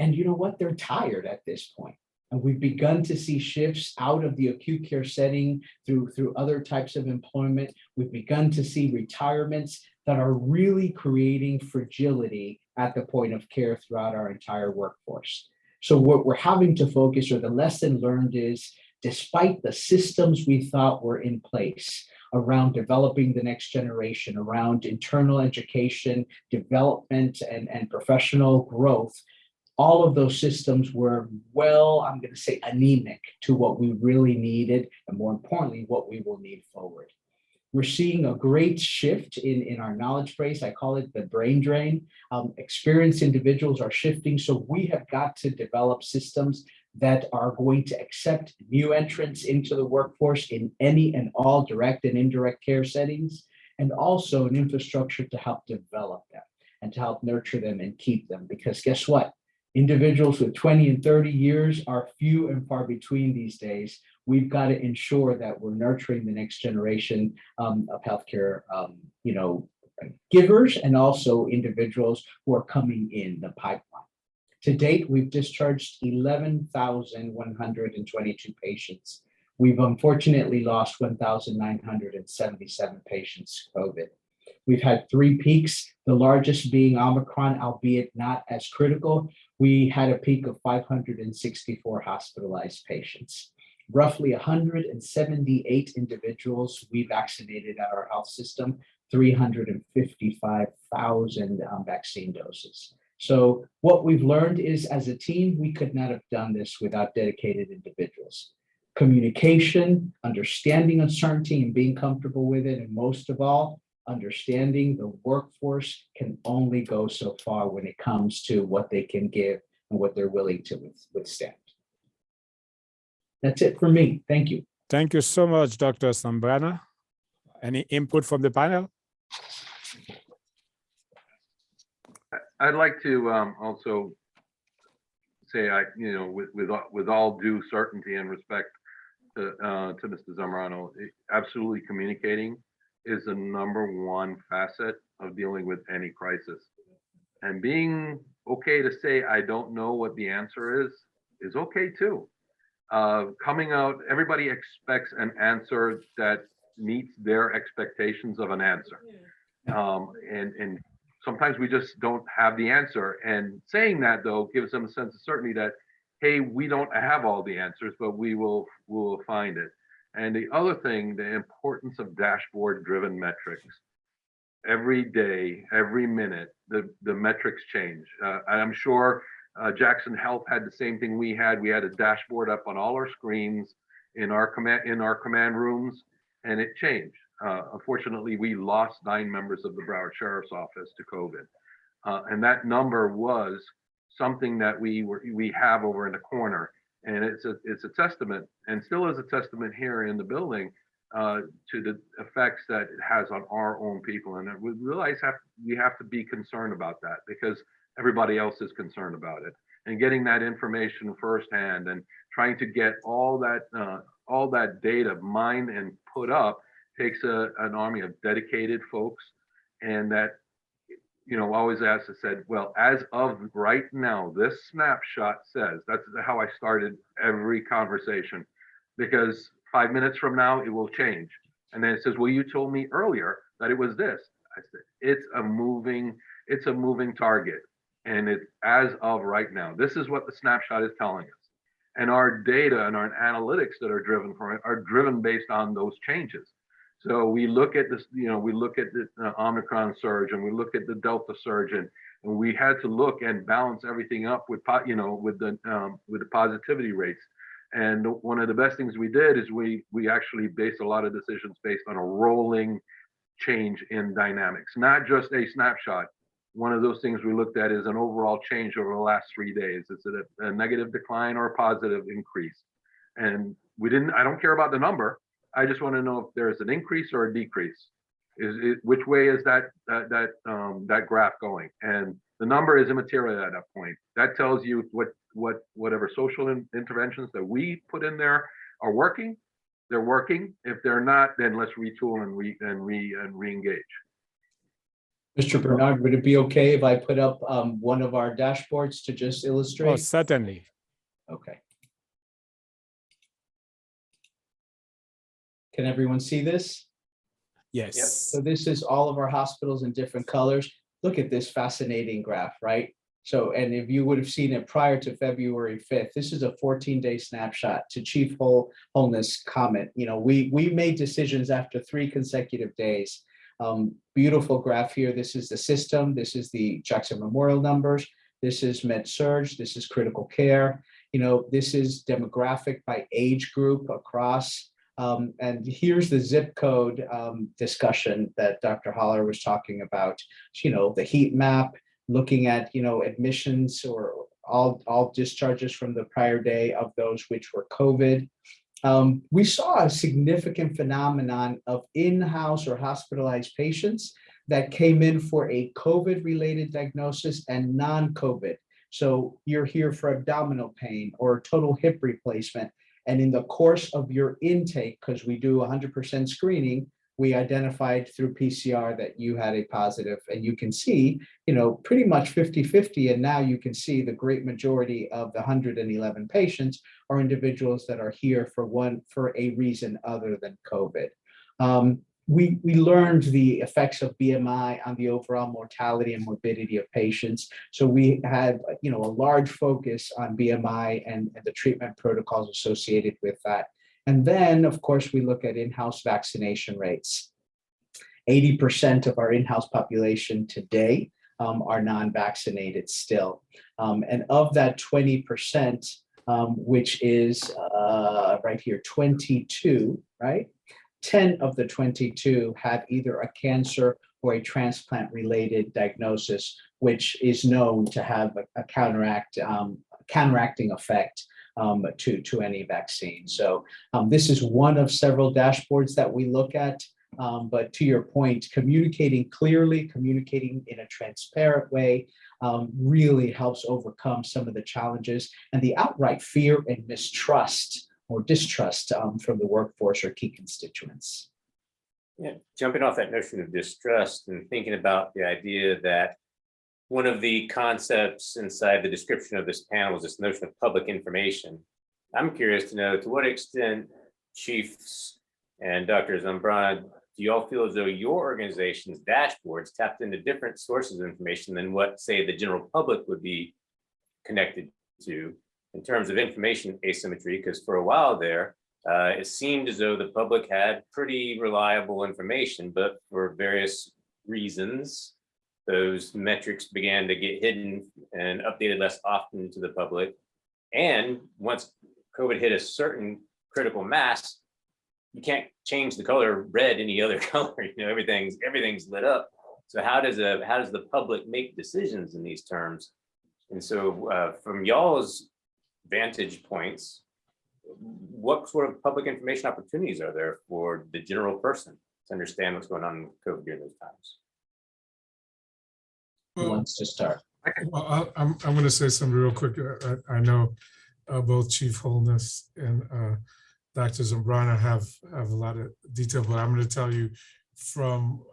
And you know what? They're tired at this point. And we've begun to see shifts out of the acute care setting through other types of employment. We've begun to see retirements that are really creating fragility at the point of care throughout our entire workforce. So what we're having to focus, or the lesson learned, is despite the systems we thought were in place around developing the next generation, around internal education, development, and professional growth, all of those systems were, I'm going to say, anemic to what we really needed, and more importantly, what we will need forward. We're seeing a great shift in our knowledge base. I call it the brain drain. Experienced individuals are shifting, so we have got to develop systems that are going to accept new entrants into the workforce in any and all direct and indirect care settings, and also an infrastructure to help develop them and to help nurture them and keep them. Because guess what? Individuals with 20 and 30 years are few and far between these days. We've got to ensure that we're nurturing the next generation of healthcare, givers, and also individuals who are coming in the pipeline. To date, we've discharged 11,122 patients. We've unfortunately lost 1,977 patients to COVID. We've had 3 peaks, the largest being Omicron, albeit not as critical. We had a peak of 564 hospitalized patients. Roughly 178 individuals we vaccinated at our health system, 355,000 vaccine doses. So what we've learned is, as a team, we could not have done this without dedicated individuals. Communication, understanding uncertainty and being comfortable with it, and most of all, understanding the workforce can only go so far when it comes to what they can give and what they're willing to withstand. That's it for me. Thank you. Thank you so much, Dr. Zambrana. Any input from the panel? I'd like to also say, with all due certainty and respect to Mr. Zambrana, absolutely communicating is the #1 facet of dealing with any crisis. And being okay to say, I don't know what the answer is okay too. Coming out, everybody expects an answer that meets their expectations of an answer. And sometimes we just don't have the answer. And saying that though gives them a sense of certainty that, hey, we don't have all the answers, but we will find it. And the other thing, the importance of dashboard-driven metrics. Every day, every minute, the metrics change. I'm sure Jackson Health had the same thing we had. We had a dashboard up on all our screens in our command rooms, and it changed. Unfortunately, we lost 9 members of the Broward Sheriff's Office to COVID, and that number was something that we have over in the corner, and it's a testament, and still is a testament here in the building, to the effects that it has on our own people. And we realize we have to be concerned about that because everybody else is concerned about it. And getting that information firsthand and trying to get all that data mined and put up takes an army of dedicated folks. And that, always asked, I said, well, as of right now, this snapshot says, that's how I started every conversation, because 5 minutes from now, it will change. And then it says, well, you told me earlier that it was this. I said, it's a moving target. And it's as of right now. This is what the snapshot is telling us. And our data and our analytics that are driven from it are driven based on those changes. So we look at this, we look at the Omicron surge, and we look at the Delta surge, and we had to look and balance everything up with the positivity rates. And one of the best things we did is we actually based a lot of decisions based on a rolling change in dynamics, not just a snapshot. One of those things we looked at is an overall change over the last 3 days. Is it a negative decline or a positive increase? And I don't care about the number. I just want to know if there's an increase or a decrease. Which way is that graph going? And the number is immaterial at that point. That tells you whatever social interventions that we put in there are working. They're working. If they're not, then let's retool and re-engage. Mr. Bernard, would it be okay if I put up one of our dashboards to just illustrate? Oh, certainly. Okay. Can everyone see this? Yes. Yep. So this is all of our hospitals in different colors. Look at this fascinating graph, right? So, and if you would have seen it prior to February 5th, this is a 14-day snapshot. To Chief Wholeness comment, we made decisions after 3 consecutive days. Beautiful graph here. This is the system. This is the Jackson Memorial numbers. This is med surge. This is critical care. This is demographic by age group across. And here's the zip code discussion that Dr. Holler was talking about. The heat map, looking at admissions or all discharges from the prior day of those which were COVID. We saw a significant phenomenon of in-house or hospitalized patients that came in for a COVID-related diagnosis and non-COVID. So you're here for abdominal pain or total hip replacement. And in the course of your intake, because we do 100% screening, we identified through PCR that you had a positive, and you can see, pretty much 50-50. And now you can see the great majority of the 111 patients are individuals that are here for a reason other than COVID. We learned the effects of BMI on the overall mortality and morbidity of patients. So we had, a large focus on BMI and the treatment protocols associated with that. And then, of course, we look at in-house vaccination rates. 80% of our in-house population today are non-vaccinated still. And of that 20%, which is right here, 22, right? 10 of the 22 have either a cancer or a transplant-related diagnosis, which is known to have a counteracting effect to any vaccine. So this is one of several dashboards that we look at. But to your point, communicating clearly, communicating in a transparent way really helps overcome some of the challenges and the outright fear and mistrust or distrust from the workforce or key constituents. Yeah, jumping off that notion of distrust and thinking about the idea that one of the concepts inside the description of this panel is this notion of public information. I'm curious to know, to what extent, Chiefs and Dr. Zambrana, do you all feel as though your organization's dashboards tapped into different sources of information than what, say, the general public would be connected to in terms of information asymmetry? Because for a while there, it seemed as though the public had pretty reliable information, but for various reasons, those metrics began to get hidden and updated less often to the public. And once COVID hit a certain critical mass, you can't change the color red any other color. You know, everything's lit up. So how does the public make decisions in these terms? And so from y'all's vantage points, what sort of public information opportunities are there for the general person to understand what's going on with COVID during those times? Who wants to start? Well, I'm going to say something real quick. I know both Chief Holness and Dr. Zambrana have a lot of detail, but I'm going to tell you from,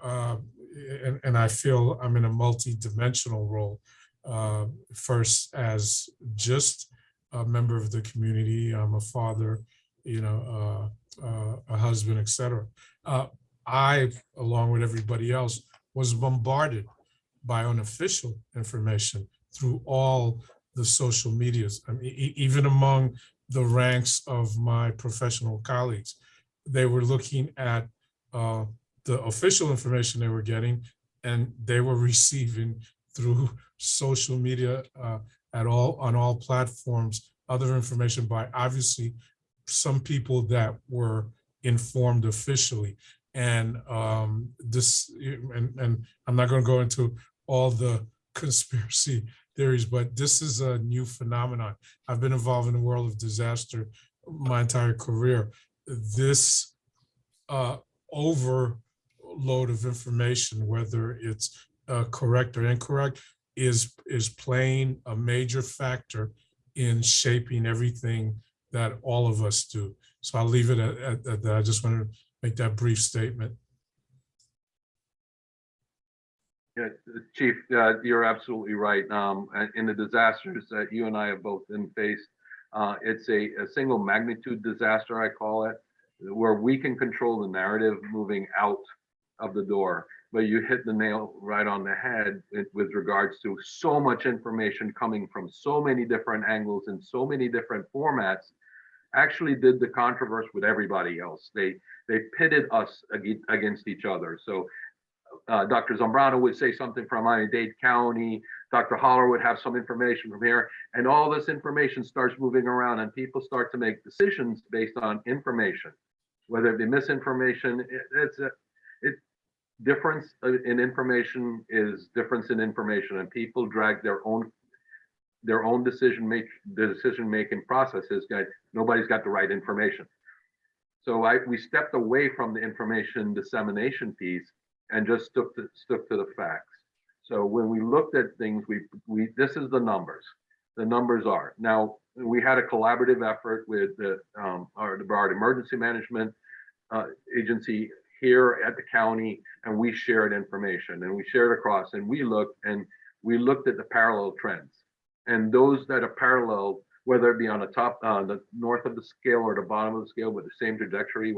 and I feel I'm in a multi-dimensional role. First, as just a member of the community, I'm a father, you know, a husband, etc. I, along with everybody else, was bombarded by unofficial information through all the social medias. I mean, even among the ranks of my professional colleagues, they were looking at the official information they were getting, and they were receiving through social media on all platforms, other information by obviously some people that were informed officially. And I'm not going to go into all the conspiracy theories, but this is a new phenomenon. I've been involved in the world of disaster my entire career. This overload of information, whether it's correct or incorrect, is playing a major factor in shaping everything that all of us do. So I'll leave it at that. I just want to make that brief statement. Yeah, Chief, you're absolutely right. In the disasters that you and I have both been faced, it's a single magnitude disaster, I call it, where we can control the narrative moving out of the door. But you hit the nail right on the head with regards to so much information coming from so many different angles and so many different formats. Actually did the controversy with everybody else. They pitted us against each other. So Dr. Zambrana would say something from MiamiDade County, Dr. Holler would have some information from here, and all this information starts moving around and people start to make decisions based on information, whether it be misinformation. Difference in information is difference in information, and people drag their own decision-making processes. Nobody's got the right information. So we stepped away from the information dissemination piece and just stuck to the facts. So when we looked at things, this is the numbers. The numbers are, now we had a collaborative effort with the Broward Emergency Management Agency here at the county, and we shared information and we shared across, and we looked at the parallel trends, and those that are parallel, whether it be on the north of the scale or the bottom of the scale with the same trajectory,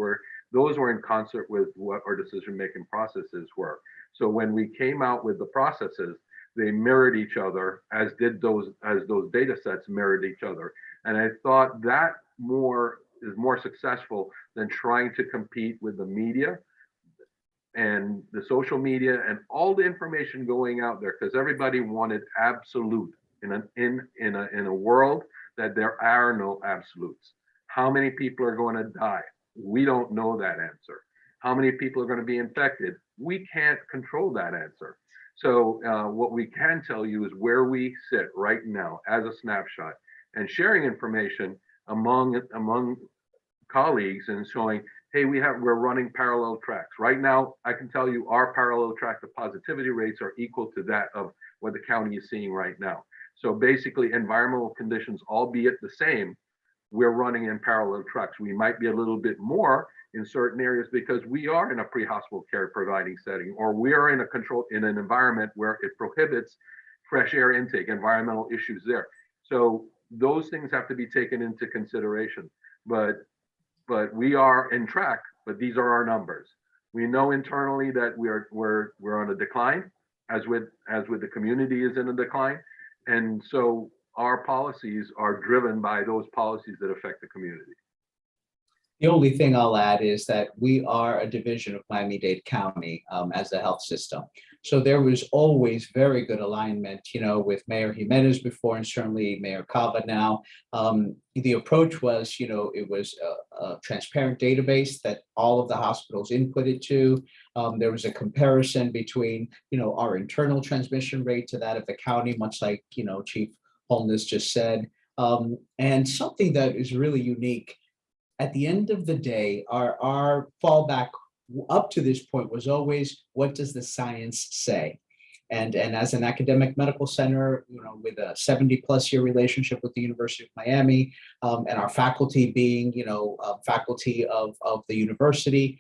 those were in concert with what our decision-making processes were. So when we came out with the processes, they mirrored each other, as those data sets mirrored each other. And I thought that is more successful than trying to compete with the media and the social media and all the information going out there, because everybody wanted absolute in a world that there are no absolutes. How many people are going to die? We don't know that answer. How many people are going to be infected? We can't control that answer. So what we can tell you is where we sit right now as a snapshot, and sharing information among colleagues and showing hey, we're running parallel tracks. Right now, I can tell you our parallel track, the positivity rates are equal to that of what the county is seeing right now. So basically, environmental conditions, albeit the same, we're running in parallel tracks. We might be a little bit more in certain areas because we are in a pre-hospital care providing setting, or we are in an environment where it prohibits fresh air intake, environmental issues there. So those things have to be taken into consideration. But we are in track, but these are our numbers. We know internally that we're on a decline, as with the community is in a decline. And so our policies are driven by those policies that affect the community. The only thing I'll add is that we are a division of Miami-Dade County as the health system. So there was always very good alignment, with Mayor Jimenez before and certainly Mayor Cava now. The approach was, it was a transparent database that all of the hospitals inputted to. There was a comparison between, our internal transmission rate to that of the county, much like, Chief Holness just said. And something that is really unique, at the end of the day, our fallback up to this point was always, what does the science say? And as an academic medical center, with a 70+ year relationship with the University of Miami, and our faculty being, faculty of the university,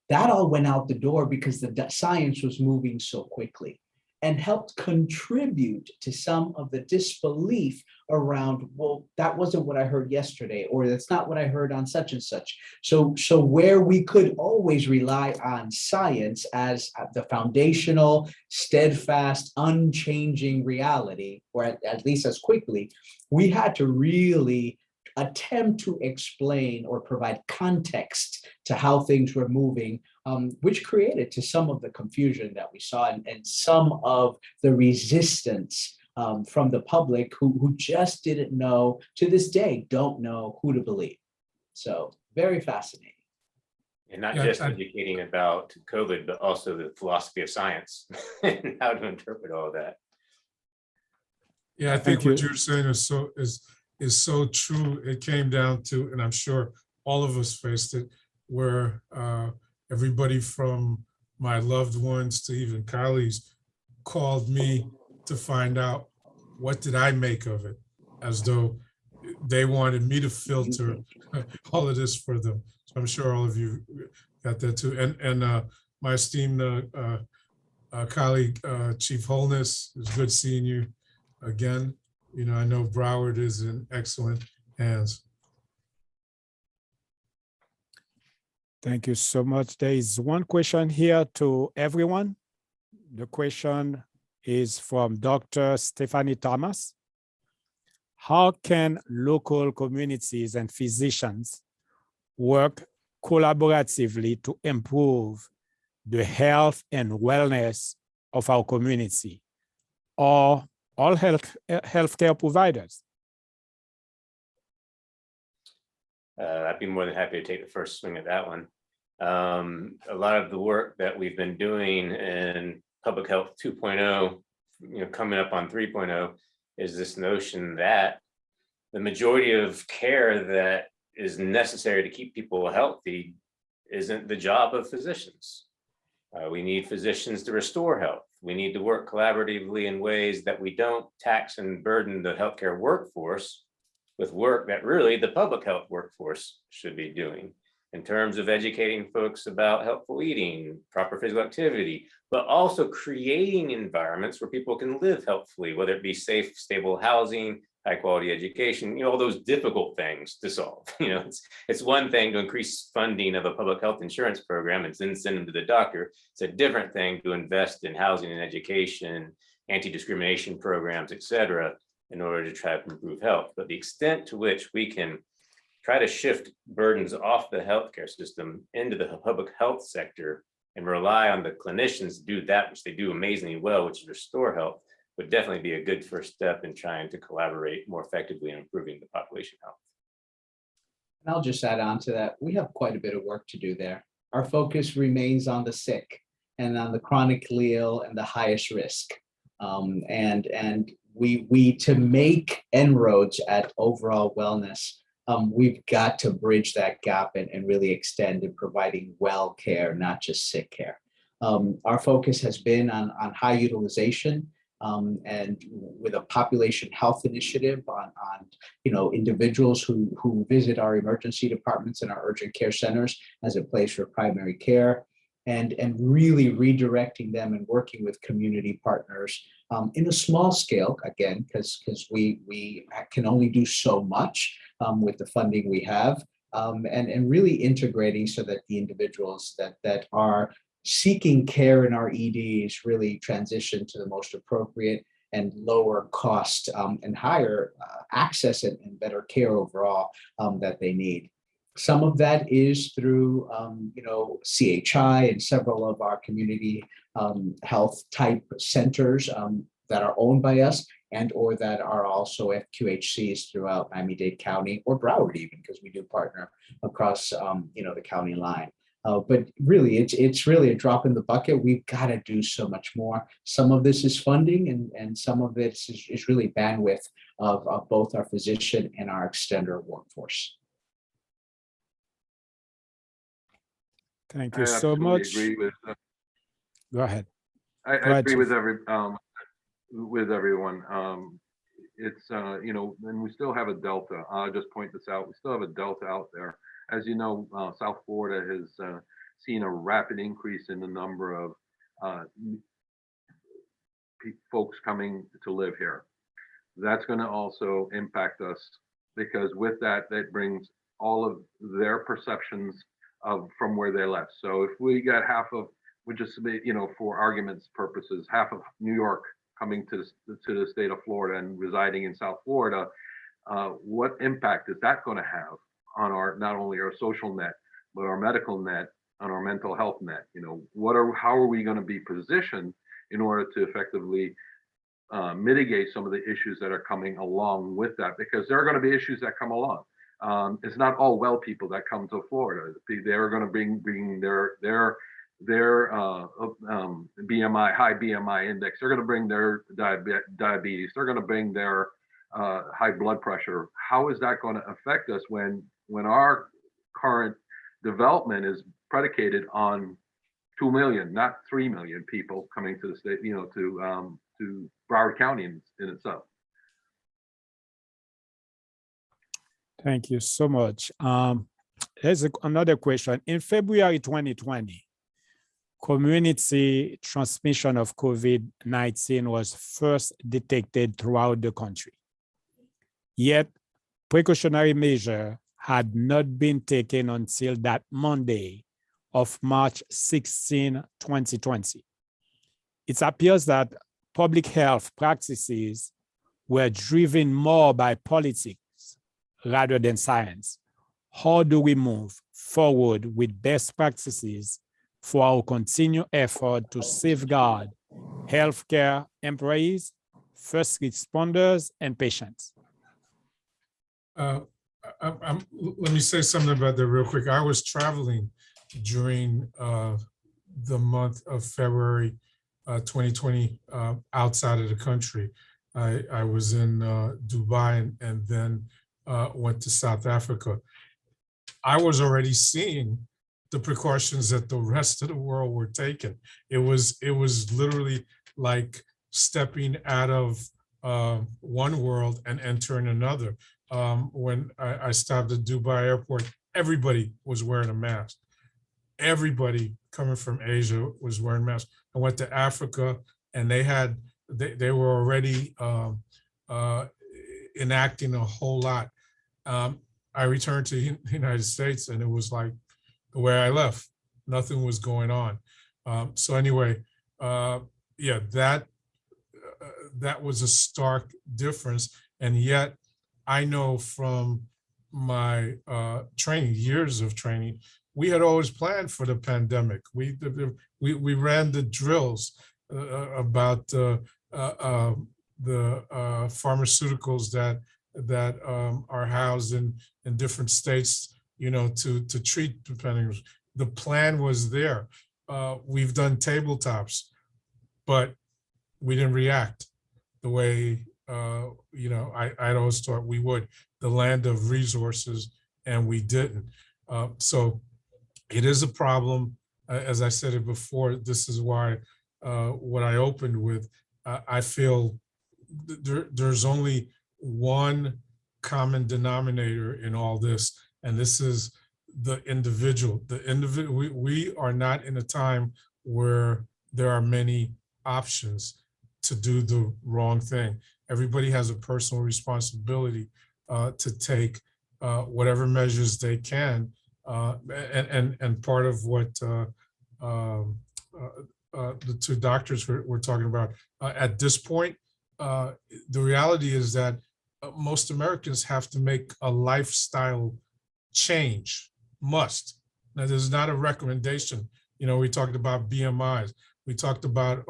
that all went out the door because the science was moving so quickly, and helped contribute to some of the disbelief around, well, that wasn't what I heard yesterday, or that's not what I heard on such and such. So where we could always rely on science as the foundational, steadfast, unchanging reality, or at least as quickly, we had to really attempt to explain or provide context to how things were moving, which created to some of the confusion that we saw and some of the resistance from the public who just didn't know, to this day, don't know who to believe. So very fascinating. And not just educating about COVID, but also the philosophy of science and how to interpret all of that. Yeah, I think what you're saying is so true. It came down to, and I'm sure all of us faced it, where everybody from my loved ones to even colleagues called me to find out what did I make of it, as though they wanted me to filter all of this for them. So I'm sure all of you got that too. And my esteemed colleague, Chief Holness, it's good seeing you again. I know Broward is in excellent hands. Thank you so much. There is one question here to everyone. The question is from Dr. Stephanie Thomas. How can local communities and physicians work collaboratively to improve the health and wellness of our community, or all healthcare providers? I'd be more than happy to take the first swing at that one. A lot of the work that we've been doing in Public Health 2.0, coming up on 3.0, is this notion that the majority of care that is necessary to keep people healthy isn't the job of physicians. We need physicians to restore health. We need to work collaboratively in ways that we don't tax and burden the healthcare workforce with work that really the public health workforce should be doing, in terms of educating folks about healthful eating, proper physical activity, but also creating environments where people can live healthfully, whether it be safe, stable housing, high quality education, all those difficult things to solve. It's one thing to increase funding of a public health insurance program and then send them to the doctor. It's a different thing to invest in housing and education, anti-discrimination programs, et cetera, in order to try to improve health. But the extent to which we can try to shift burdens off the healthcare system into the public health sector and rely on the clinicians to do that, which they do amazingly well, which is restore health, would definitely be a good first step in trying to collaborate more effectively in improving the population health. And I'll just add on to that. We have quite a bit of work to do there. Our focus remains on the sick and on the chronically ill and the highest risk. And we to make inroads at overall wellness, we've got to bridge that gap and really extend in providing well care, not just sick care. Our focus has been on high utilization and with a population health initiative on individuals who visit our emergency departments and our urgent care centers as a place for primary care, and really redirecting them and working with community partners in a small scale, again, because we can only do so much with the funding we have, and really integrating so that the individuals that are seeking care in our EDs really transition to the most appropriate and lower cost and higher access and better care overall that they need. Some of that is through, CHI and several of our community health type centers that are owned by us and or that are also FQHCs throughout Miami-Dade County or Broward even, because we do partner across, the county line. But really, it's really a drop in the bucket. We've got to do so much more. Some of this is funding and some of it is really bandwidth of both our physician and our extender workforce. Thank you so much. Agree with, Go ahead. I agree with everyone. It's and we still have a Delta. I'll just point this out. We still have a Delta out there. As you know, South Florida has seen a rapid increase in the number of folks coming to live here. That's going to also impact us because with that brings all of their perceptions of from where they left. So if we got half of, we just for arguments purposes, half of New York coming to the state of Florida and residing in South Florida, what impact is that going to have on our not only our social net but our medical net, on our mental health net? How are we going to be positioned in order to effectively mitigate some of the issues that are coming along with that? Because there are going to be issues that come along. It's not all well people that come to Florida. They're going to bring their BMI, high BMI index. They're going to bring their diabetes. They're going to bring their high blood pressure. How is that going to affect us when our current development is predicated on 2 million, not 3 million people coming to the state, to Broward County in itself? Thank you so much. Here's another question. In February 2020, community transmission of COVID-19 was first detected throughout the country. Yet, precautionary measures had not been taken until that Monday of March 16, 2020. It appears that public health practices were driven more by politics rather than science. How do we move forward with best practices for our continued effort to safeguard healthcare employees, first responders, and patients? Let me say something about that real quick. I was traveling during the month of February 2020 outside of the country. I was in Dubai and then went to South Africa. I was already seeing the precautions that the rest of the world were taking. It was literally like stepping out of one world and entering another. When I stopped at Dubai airport, everybody was wearing a mask. Everybody coming from Asia was wearing masks. I went to Africa and they were already enacting a whole lot. I returned to the United States and it was like the way I left, nothing was going on. So anyway, yeah, that was a stark difference. And yet I know from my training, years of training, we had always planned for the pandemic. We ran the drills about the pharmaceuticals that are housed in different states, to treat depending. The plan was there. We've done tabletops, but we didn't react the way I'd always thought we would, the land of resources, and we didn't. So it is a problem. As I said it before, this is why what I opened with, I feel there's only one common denominator in all this, and this is the individual. We are not in a time where there are many options to do the wrong thing. Everybody has a personal responsibility to take whatever measures they can, and part of what the two doctors were talking about at this point. The reality is that most Americans have to make a lifestyle change, must. Now, there's not a recommendation. We talked about BMIs. We talked about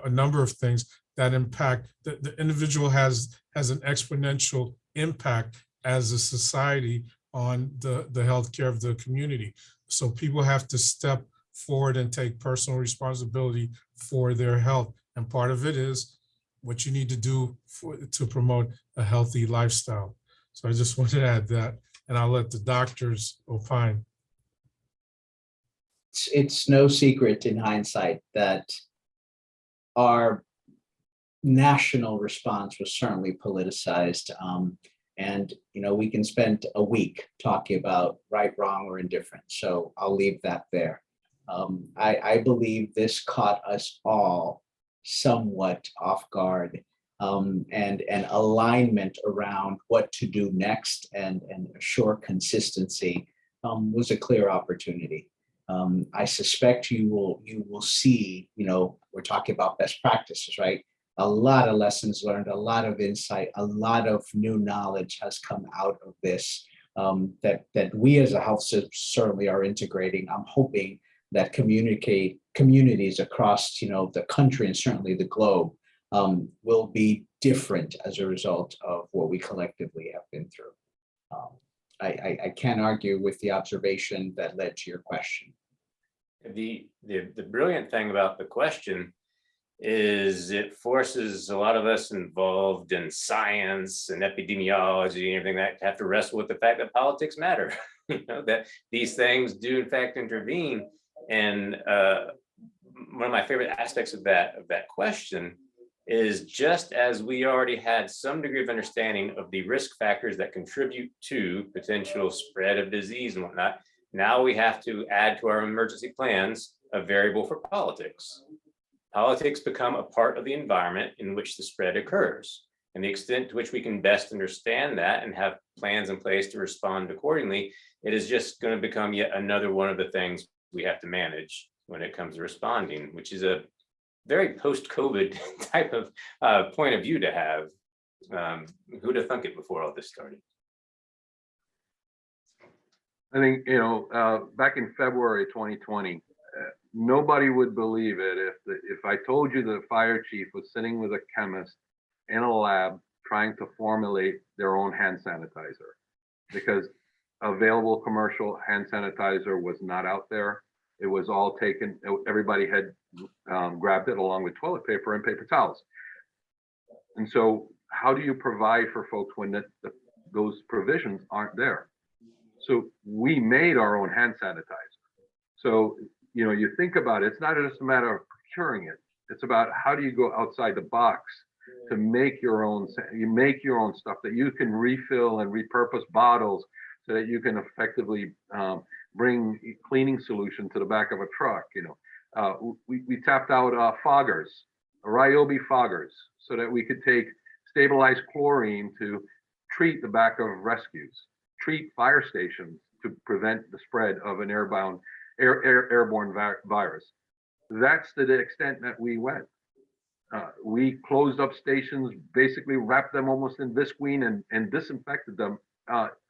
a number of things that impact, the individual has an exponential impact as a society on the healthcare of the community. So people have to step forward and take personal responsibility for their health. And part of it is what you need to do to promote a healthy lifestyle. So I just wanted to add that, and I'll let the doctors opine. It's no secret in hindsight that our national response was certainly politicized. And we can spend a week talking about right, wrong, or indifferent. So I'll leave that there. I believe this caught us all somewhat off guard, and alignment around what to do next and assure consistency was a clear opportunity. I suspect you will see, we're talking about best practices, right? A lot of lessons learned, a lot of insight, a lot of new knowledge has come out of this that we as a health system certainly are integrating. I'm hoping that communities across the country and certainly the globe will be different as a result of what we collectively have been through. I can't argue with the observation that led to your question. The brilliant thing about the question is it forces a lot of us involved in science and epidemiology and everything that have to wrestle with the fact that politics matter, that these things do in fact intervene. And one of my favorite aspects of that question is, just as we already had some degree of understanding of the risk factors that contribute to potential spread of disease and whatnot, now we have to add to our emergency plans a variable for politics. Politics become a part of the environment in which the spread occurs. And the extent to which we can best understand that and have plans in place to respond accordingly, it is just going to become yet another one of the things we have to manage when it comes to responding, which is a very post-COVID type of point of view to have. Who'd have thunk it before all this started? I think, back in February 2020, nobody would believe it if I told you the fire chief was sitting with a chemist in a lab trying to formulate their own hand sanitizer, because available commercial hand sanitizer was not out there. It was all taken, everybody had grabbed it along with toilet paper and paper towels. And so how do you provide for folks when those provisions aren't there? So we made our own hand sanitizer. So, you think about it, it's not just a matter of procuring it. It's about how do you go outside the box to make your own stuff that you can refill and repurpose bottles so that you can effectively bring cleaning solution to the back of a truck. We tapped out foggers, Ryobi foggers, so that we could take stabilized chlorine to treat the back of rescues, treat fire stations to prevent the spread of an airborne virus. That's to the extent that we went. We closed up stations, basically wrapped them almost in visqueen and disinfected them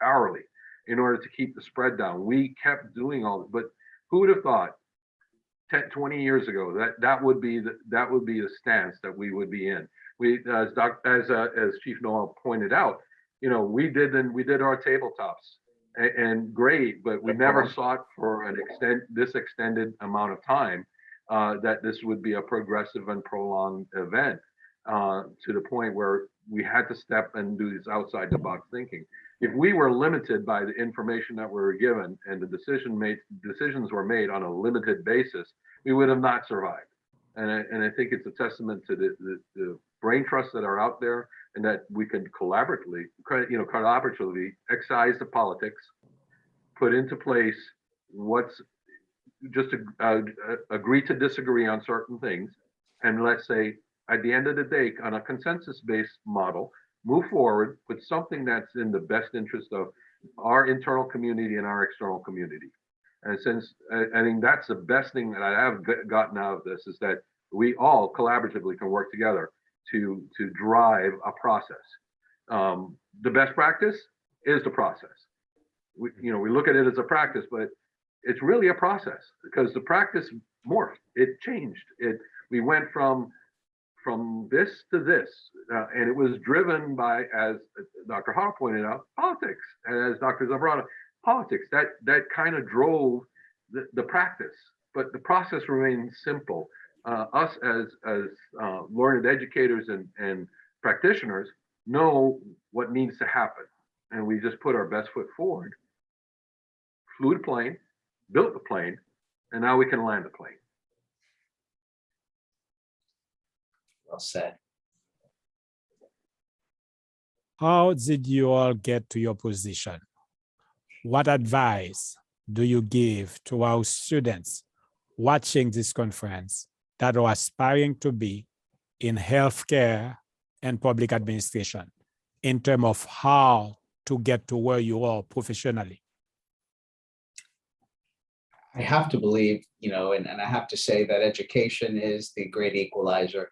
hourly in order to keep the spread down. We kept doing all that, but who would have thought 10, 20 years ago that would be the stance that we would be in? We, as Chief Noel pointed out, we did our tabletops and great, but we never sought for this extended amount of time that this would be a progressive and prolonged event. to the point where we had to step and do this outside the box thinking. If we were limited by the information that we were given and the decisions were made on a limited basis, we would have not survived. And I think it's a testament to the brain trusts that are out there, and that we can collaboratively excise the politics, put into place what's just agree to disagree on certain things, and let's say at the end of the day, on a consensus-based model, move forward with something that's in the best interest of our internal community and our external community. And since I think that's the best thing that I have gotten out of this, is that we all collaboratively can work together to drive a process. The best practice is the process. We look at it as a practice, but it's really a process, because the practice morphed, it changed. We went from this to this, and it was driven by, as Dr. Hall pointed out, politics, and as Dr. Zambrana, politics. That kind of drove the practice, but the process remained simple. Us as learned educators and practitioners know what needs to happen, and we just put our best foot forward, flew the plane, built the plane, and now we can land the plane. Well said. How did you all get to your position? What advice do you give to our students watching this conference that are aspiring to be in healthcare and public administration in terms of how to get to where you are professionally? I have to believe, and I have to say that education is the great equalizer.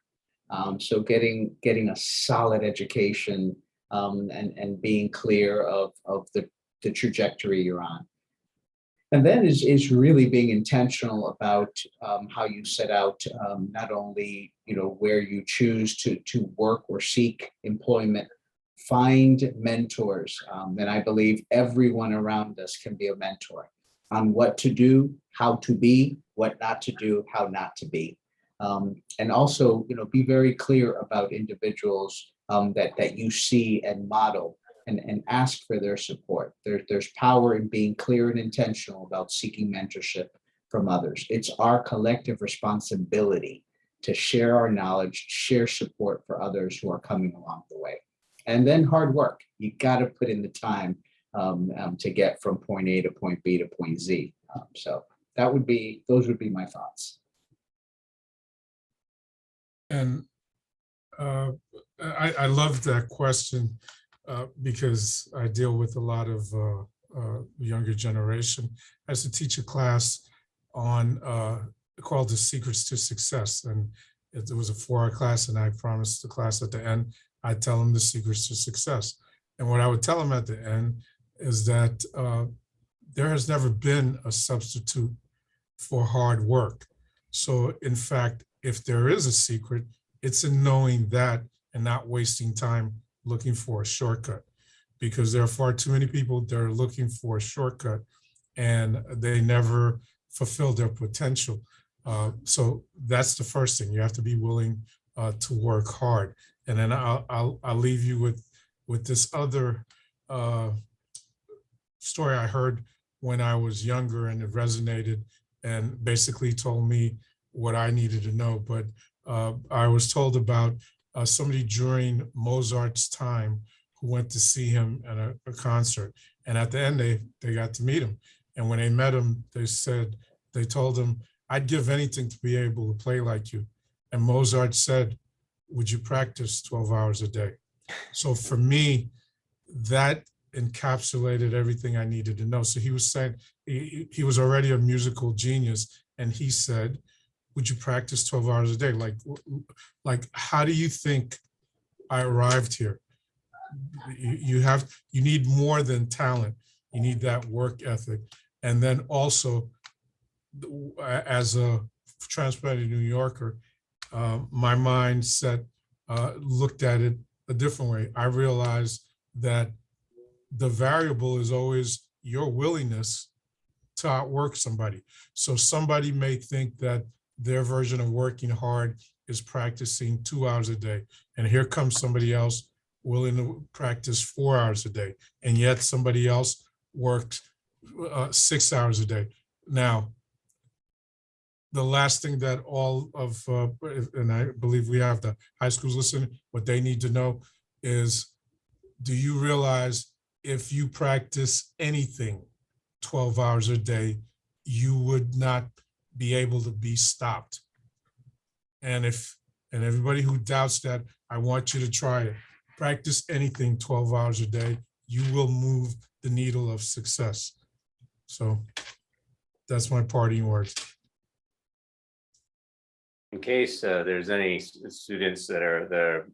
So getting a solid education and being clear of the trajectory you're on. And then is really being intentional about how you set out not only where you choose to work or seek employment, find mentors. And I believe everyone around us can be a mentor on what to do, how to be, what not to do, how not to be. And also, be very clear about individuals that you see and model, and ask for their support. There's power in being clear and intentional about seeking mentorship from others. It's our collective responsibility to share our knowledge, share support for others who are coming along the way. And then hard work. You got to put in the time to get from point A to point B to point Z. So those would be my thoughts. And I love that question because I deal with a lot of younger generation. I used to teach a class on called The Secrets to Success. And it was a 4-hour class, and I promised the class at the end, I'd tell them the secrets to success. And what I would tell them at the end is that there has never been a substitute for hard work. So in fact, if there is a secret, it's in knowing that and not wasting time looking for a shortcut, because there are far too many people that are looking for a shortcut and they never fulfill their potential. So that's the first thing. You have to be willing to work hard. And then I'll leave you with this other story I heard when I was younger, and it resonated and basically told me what I needed to know. But I was told about somebody during Mozart's time who went to see him at a concert. And at the end, they got to meet him. And when they met him, they told him, I'd give anything to be able to play like you. And Mozart said, would you practice 12 hours a day? So for me, that encapsulated everything I needed to know. So he was saying, he was already a musical genius. And he said, would you practice 12 hours a day? Like, how do you think I arrived here? You need more than talent. You need that work ethic. And then also, as a transplanted New Yorker, my mindset looked at it a different way. I realized that the variable is always your willingness to outwork somebody. So somebody may think that their version of working hard is practicing 2 hours a day. And here comes somebody else willing to practice 4 hours a day. And yet somebody else worked 6 hours a day. Now, the last thing that all of, and I believe we have the high schools listening, what they need to know is, do you realize if you practice anything 12 hours a day, you would not be able to be stopped? And everybody who doubts that, I want you to try it. Practice anything 12 hours a day, you will move the needle of success. So that's my parting words. In case there's any students that are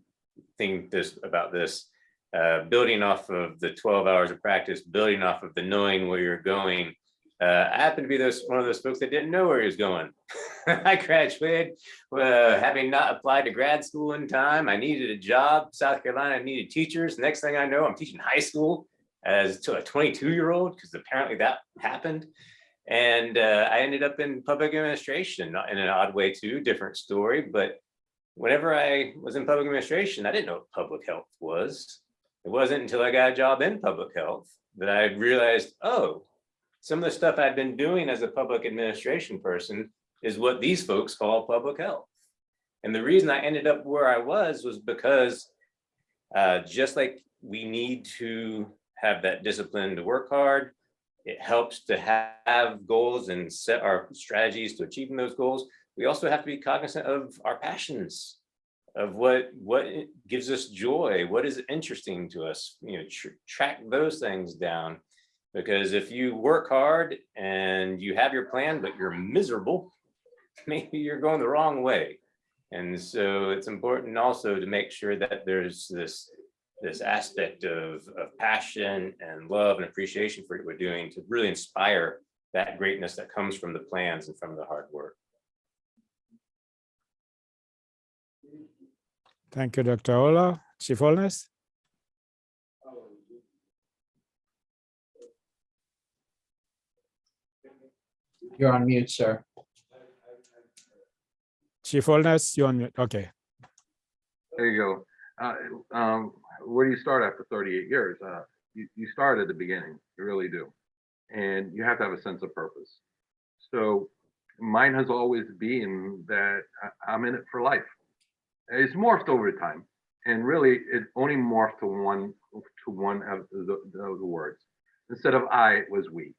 thinking about this, building off of the 12 hours of practice, building off of the knowing where you're going. I happen to be one of those folks that didn't know where he was going. I graduated having not applied to grad school in time. I needed a job. South Carolina needed teachers. Next thing I know, I'm teaching high school as to a 22-year-old, because apparently that happened. And I ended up in public administration, in an odd way too, different story. But whenever I was in public administration, I didn't know what public health was. It wasn't until I got a job in public health that I realized, oh, some of the stuff I'd been doing as a public administration person is what these folks call public health. And the reason I ended up where I was because just like we need to have that discipline to work hard, it helps to have goals and set our strategies to achieving those goals. We also have to be cognizant of our passions, of what gives us joy, what is interesting to us, track those things down. Because if you work hard and you have your plan, but you're miserable, maybe you're going the wrong way. And so it's important also to make sure that there's this aspect of passion and love and appreciation for what we're doing to really inspire that greatness that comes from the plans and from the hard work. Thank you, Dr. Ola. Chief Holness? You're on mute, sir. Chief Holness, you're on mute. Okay. There you go. Where do you start after 38 years? You start at the beginning, you really do. And you have to have a sense of purpose. So mine has always been that I'm in it for life. It's morphed over time. And really, it only morphed to one of the words. Instead of I, it was we.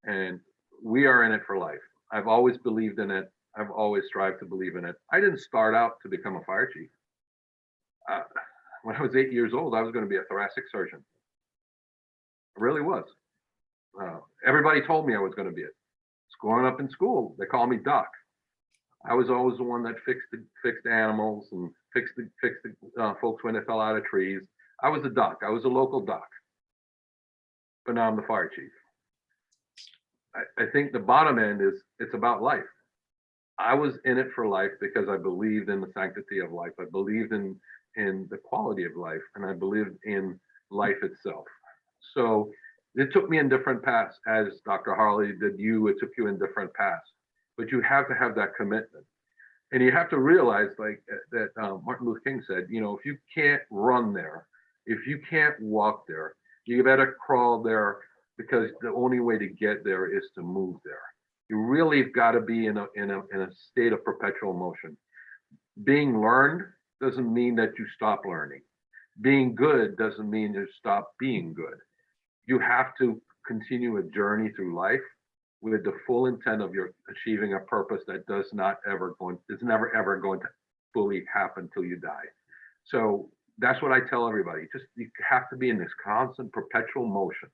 And we are in it for life. I've always believed in it. I've always strived to believe in it. I didn't start out to become a fire chief. When I was 8 years old, I was going to be a thoracic surgeon. I really was. Everybody told me I was going to be it. Growing up in school, they called me Doc. I was always the one that fixed animals and fixed the folks when they fell out of trees. I was a doc. I was a local doc. But now I'm the fire chief. I think the bottom end is it's about life. I was in it for life because I believed in the sanctity of life. I believed in the quality of life, and I believed in life itself. So it took me in different paths, as Dr. Harley did you, it took you in different paths. But you have to have that commitment. And you have to realize, like that Martin Luther King said, if you can't run there, if you can't walk there, you better crawl there, because the only way to get there is to move there. You really got to be in a state of perpetual motion. Being learned doesn't mean that you stop learning. Being good doesn't mean you stop being good. You have to continue a journey through life with the full intent of your achieving a purpose that is never ever going to fully happen till you die. So that's what I tell everybody. You have to be in this constant perpetual motion.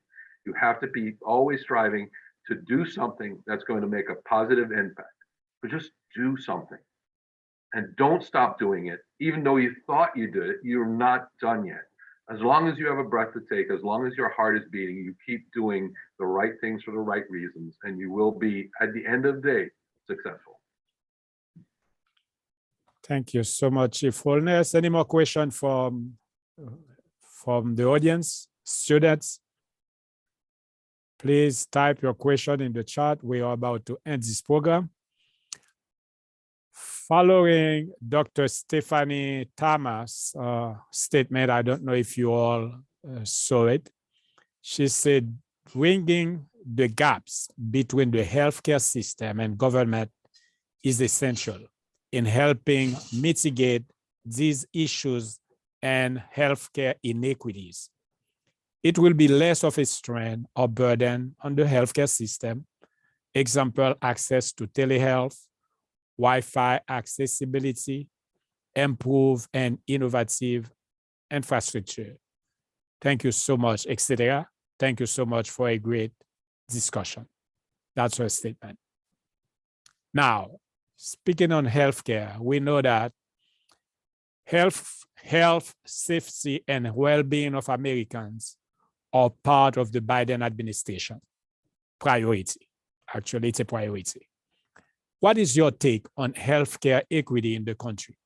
You have to be always striving to do something that's going to make a positive impact, but just do something. And don't stop doing it. Even though you thought you did it, you're not done yet. As long as you have a breath to take, as long as your heart is beating, you keep doing the right things for the right reasons, and you will be, at the end of the day, successful. Thank you so much, Chief Holness. Any more questions from the audience, students? Please type your question in the chat. We are about to end this program. Following Dr. Stephanie Thomas' statement, I don't know if you all saw it. She said, bringing the gaps between the healthcare system and government is essential in helping mitigate these issues and healthcare inequities. It will be less of a strain or burden on the healthcare system. Example, access to telehealth, Wi-Fi accessibility, improve and innovative infrastructure. Thank you so much, etc. Thank you so much for a great discussion. That's her statement. Now, speaking on healthcare, we know that health, safety, and well-being of Americans are part of the Biden administration priority. Actually, it's a priority. What is your take on healthcare equity in the country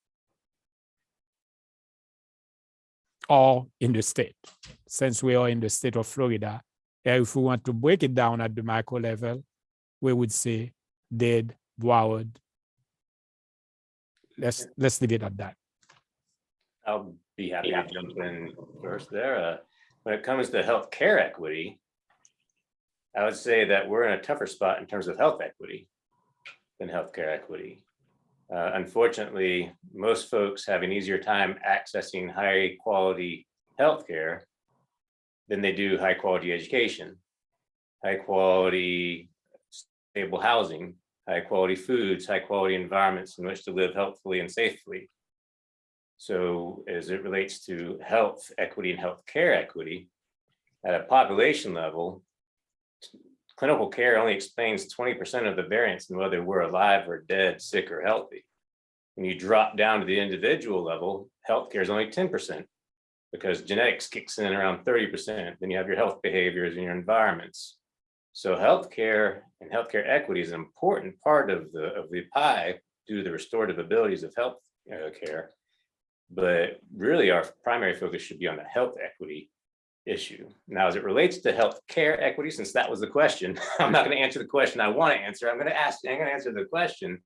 or in the state? Since we are in the state of Florida, if we want to break it down at the micro level, we would say Dade, Broward. Let's leave it at that. I'll be happy to jump in first there. When it comes to healthcare equity, I would say that we're in a tougher spot in terms of health equity than healthcare equity. Unfortunately, most folks have an easier time accessing high quality healthcare than they do high quality education, high quality stable housing, high quality foods, high quality environments in which to live healthfully and safely. So as it relates to health equity and healthcare equity, at a population level, clinical care only explains 20% of the variance in whether we're alive or dead, sick or healthy. When you drop down to the individual level, healthcare is only 10% because genetics kicks in around 30%. Then you have your health behaviors and your environments. So healthcare and healthcare equity is an important part of the pie due to the restorative abilities of health care. But really our primary focus should be on the health equity issue. Now, as it relates to healthcare equity, since that was the question, I'm not going to answer the question I want to answer. I'm going to answer the question.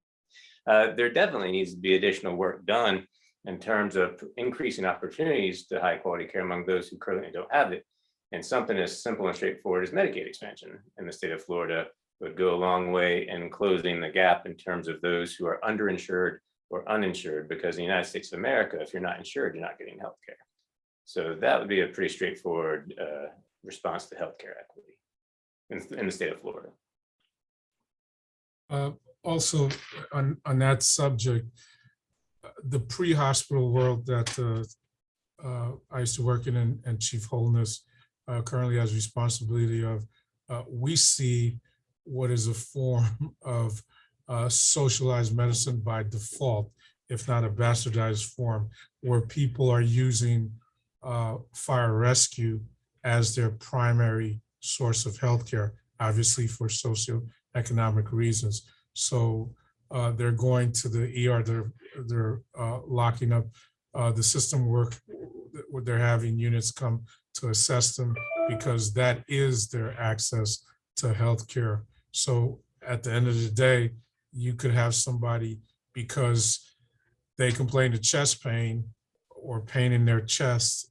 There definitely needs to be additional work done in terms of increasing opportunities to high quality care among those who currently don't have it. And something as simple and straightforward as Medicaid expansion in the state of Florida would go a long way in closing the gap in terms of those who are underinsured or uninsured, because in the United States of America, if you're not insured, you're not getting health care. So that would be a pretty straightforward response to healthcare equity in the state of Florida. Also, on that subject, the pre-hospital world that I used to work in and Chief Holness currently has responsibility of, we see what is a form of socialized medicine by default, if not a bastardized form, where people are using fire rescue as their primary source of healthcare, obviously for socioeconomic reasons. So they're going to the ER, they're locking up the system work, they're having units come to assess them because that is their access to healthcare. So at the end of the day, you could have somebody because they complain of chest pain or pain in their chest,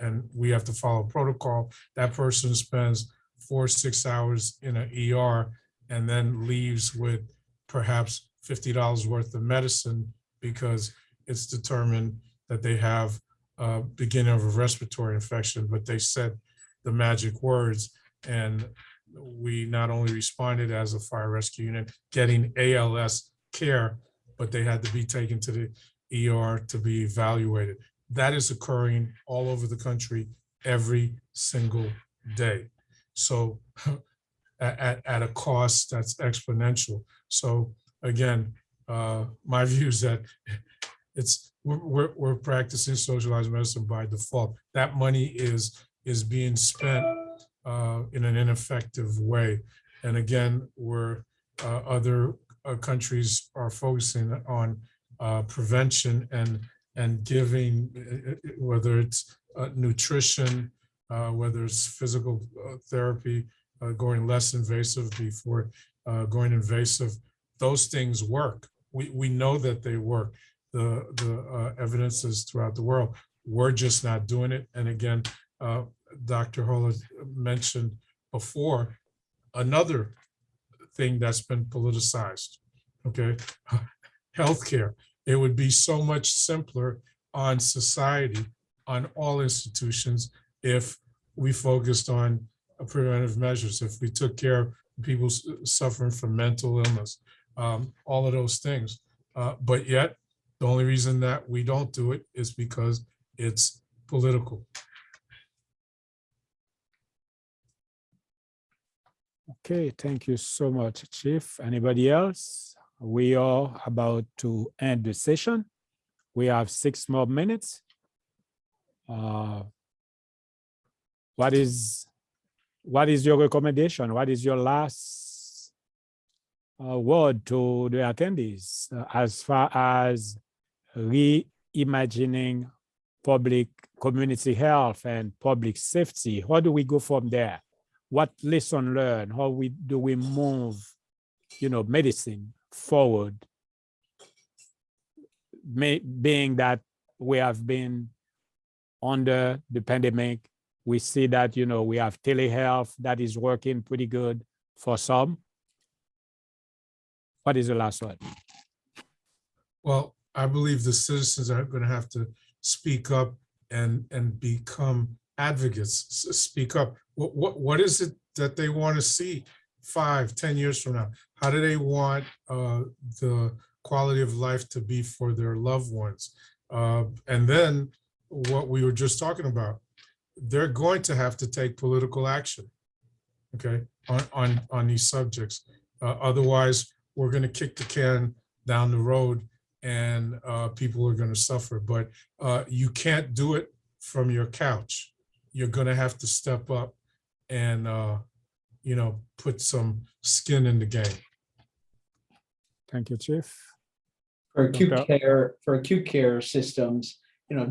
and we have to follow protocol. That person spends 4 or 6 hours in an ER and then leaves with perhaps $50 worth of medicine because it's determined that they have a beginning of a respiratory infection, but they said the magic words. And we not only responded as a fire rescue unit getting ALS care, but they had to be taken to the ER to be evaluated. That is occurring all over the country every single day. So at a cost that's exponential. So again, my view is that we're practicing socialized medicine by default. That money is being spent in an ineffective way. And again, where other countries are focusing on prevention and giving, whether it's nutrition, whether it's physical therapy, going less invasive before going invasive, those things work. we know that they work. The evidence is throughout the world. We're just not doing it. And again, Dr. Holler mentioned before another thing that's been politicized, okay? Healthcare. It would be so much simpler on society, on all institutions, if we focused on preventive measures, if we took care of people suffering from mental illness, all of those things. But yet, the only reason that we don't do it is because it's political. Okay, thank you so much, Chief. Anybody else? We are about to end the session. We have 6 more minutes. What is your recommendation? What is your last word to the attendees as far as reimagining public community health and public safety? How do we go from there? What lesson learned? How do we move, medicine forward? Being that we have been under the pandemic, we see that, we have telehealth that is working pretty good for some. What is the last one? Well, I believe the citizens are going to have to speak up and become advocates. Speak up. What is it that they want to see 5, 10 years from now? How do they want the quality of life to be for their loved ones? And then what we were just talking about, they're going to have to take political action, okay, on these subjects. Otherwise, we're going to kick the can down the road and people are going to suffer. But you can't do it from your couch. You're going to have to step up and, put some skin in the game. Thank you, Chief. For acute care systems,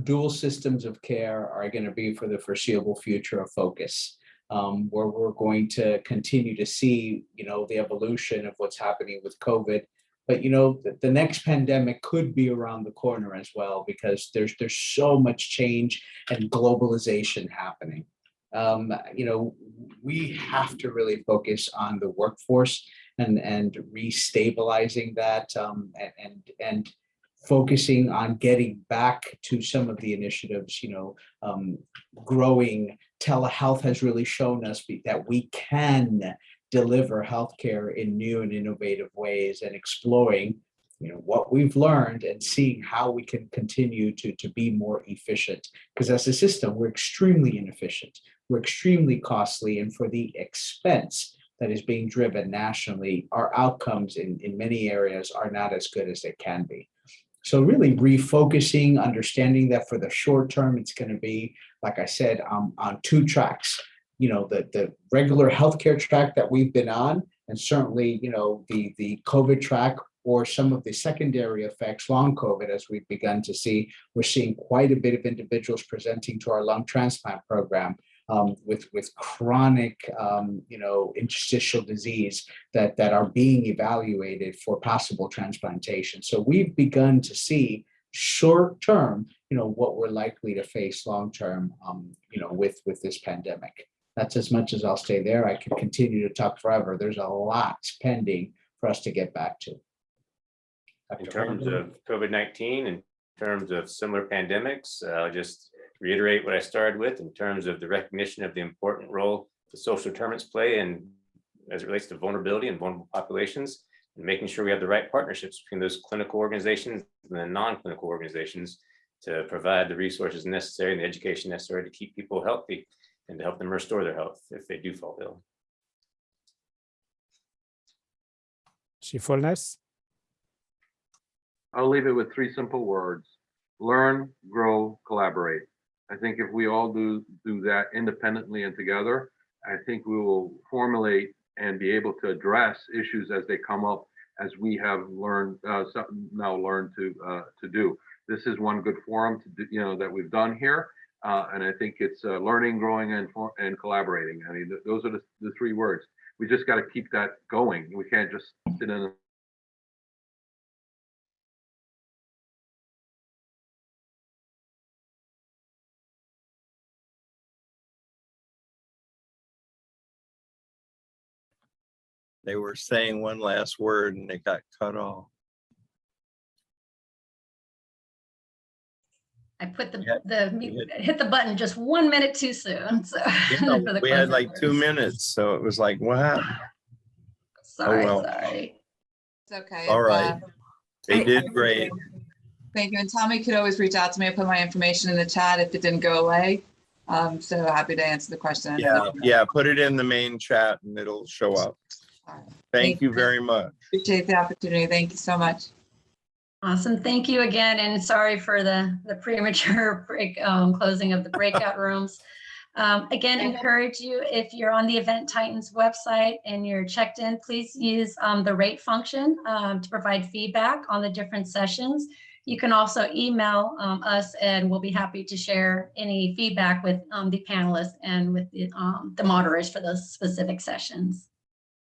dual systems of care are going to be for the foreseeable future a focus, where we're going to continue to see, the evolution of what's happening with COVID. But, the next pandemic could be around the corner as well, because there's so much change and globalization happening. We have to really focus on the workforce and restabilizing that and focusing on getting back to some of the initiatives, growing. Telehealth has really shown us that we can deliver healthcare in new and innovative ways, and exploring, what we've learned and seeing how we can continue to be more efficient. Because as a system, we're extremely inefficient, we're extremely costly, and for the expense that is being driven nationally, our outcomes in many areas are not as good as they can be. So really refocusing, understanding that for the short term, it's going to be, like I said, on 2 tracks, the regular healthcare track that we've been on, and certainly, the COVID track, or some of the secondary effects, long COVID, as we've begun to see. We're seeing quite a bit of individuals presenting to our lung transplant program with chronic, interstitial disease that are being evaluated for possible transplantation. So we've begun to see short term, what we're likely to face long term, with this pandemic. That's as much as I'll stay there. I could continue to talk forever. There's a lot pending for us to get back to. In terms of COVID-19, in terms of similar pandemics, I'll just reiterate what I started with in terms of the recognition of the important role the social determinants play, and as it relates to vulnerability and vulnerable populations, and making sure we have the right partnerships between those clinical organizations and the non-clinical organizations to provide the resources necessary and the education necessary to keep people healthy and to help them restore their health if they do fall ill. Chief Fullness? I'll leave it with 3 simple words: learn, grow, collaborate. I think if we all do that independently and together, I think we will formulate and be able to address issues as they come up, as we have learned to do. This is one good forum to do, that we've done here, and I think it's learning, growing, and collaborating. I mean, those are the 3 words. We just got to keep that going. We can't just sit in They were saying one last word and it got cut off. I put Yeah, hit the button just 1 minute too soon. So Yeah, we had like 2 minutes, so it was like, what happened? Sorry, well. sorry. It's okay. All right. They did great. Thank you. And Tommy could always reach out to me. I put my information in the chat if it didn't go away. So happy to answer the question. Yeah, put it in the main chat and it'll show up. All right. Thank you very much. Appreciate the opportunity. Thank you so much. Awesome. Thank you again. And sorry for the premature closing of the breakout rooms. Again, encourage you, if you're on the Event Titans website and you're checked in, please use the rate function to provide feedback on the different sessions. You can also email us and we'll be happy to share any feedback with the panelists and with the moderators for those specific sessions.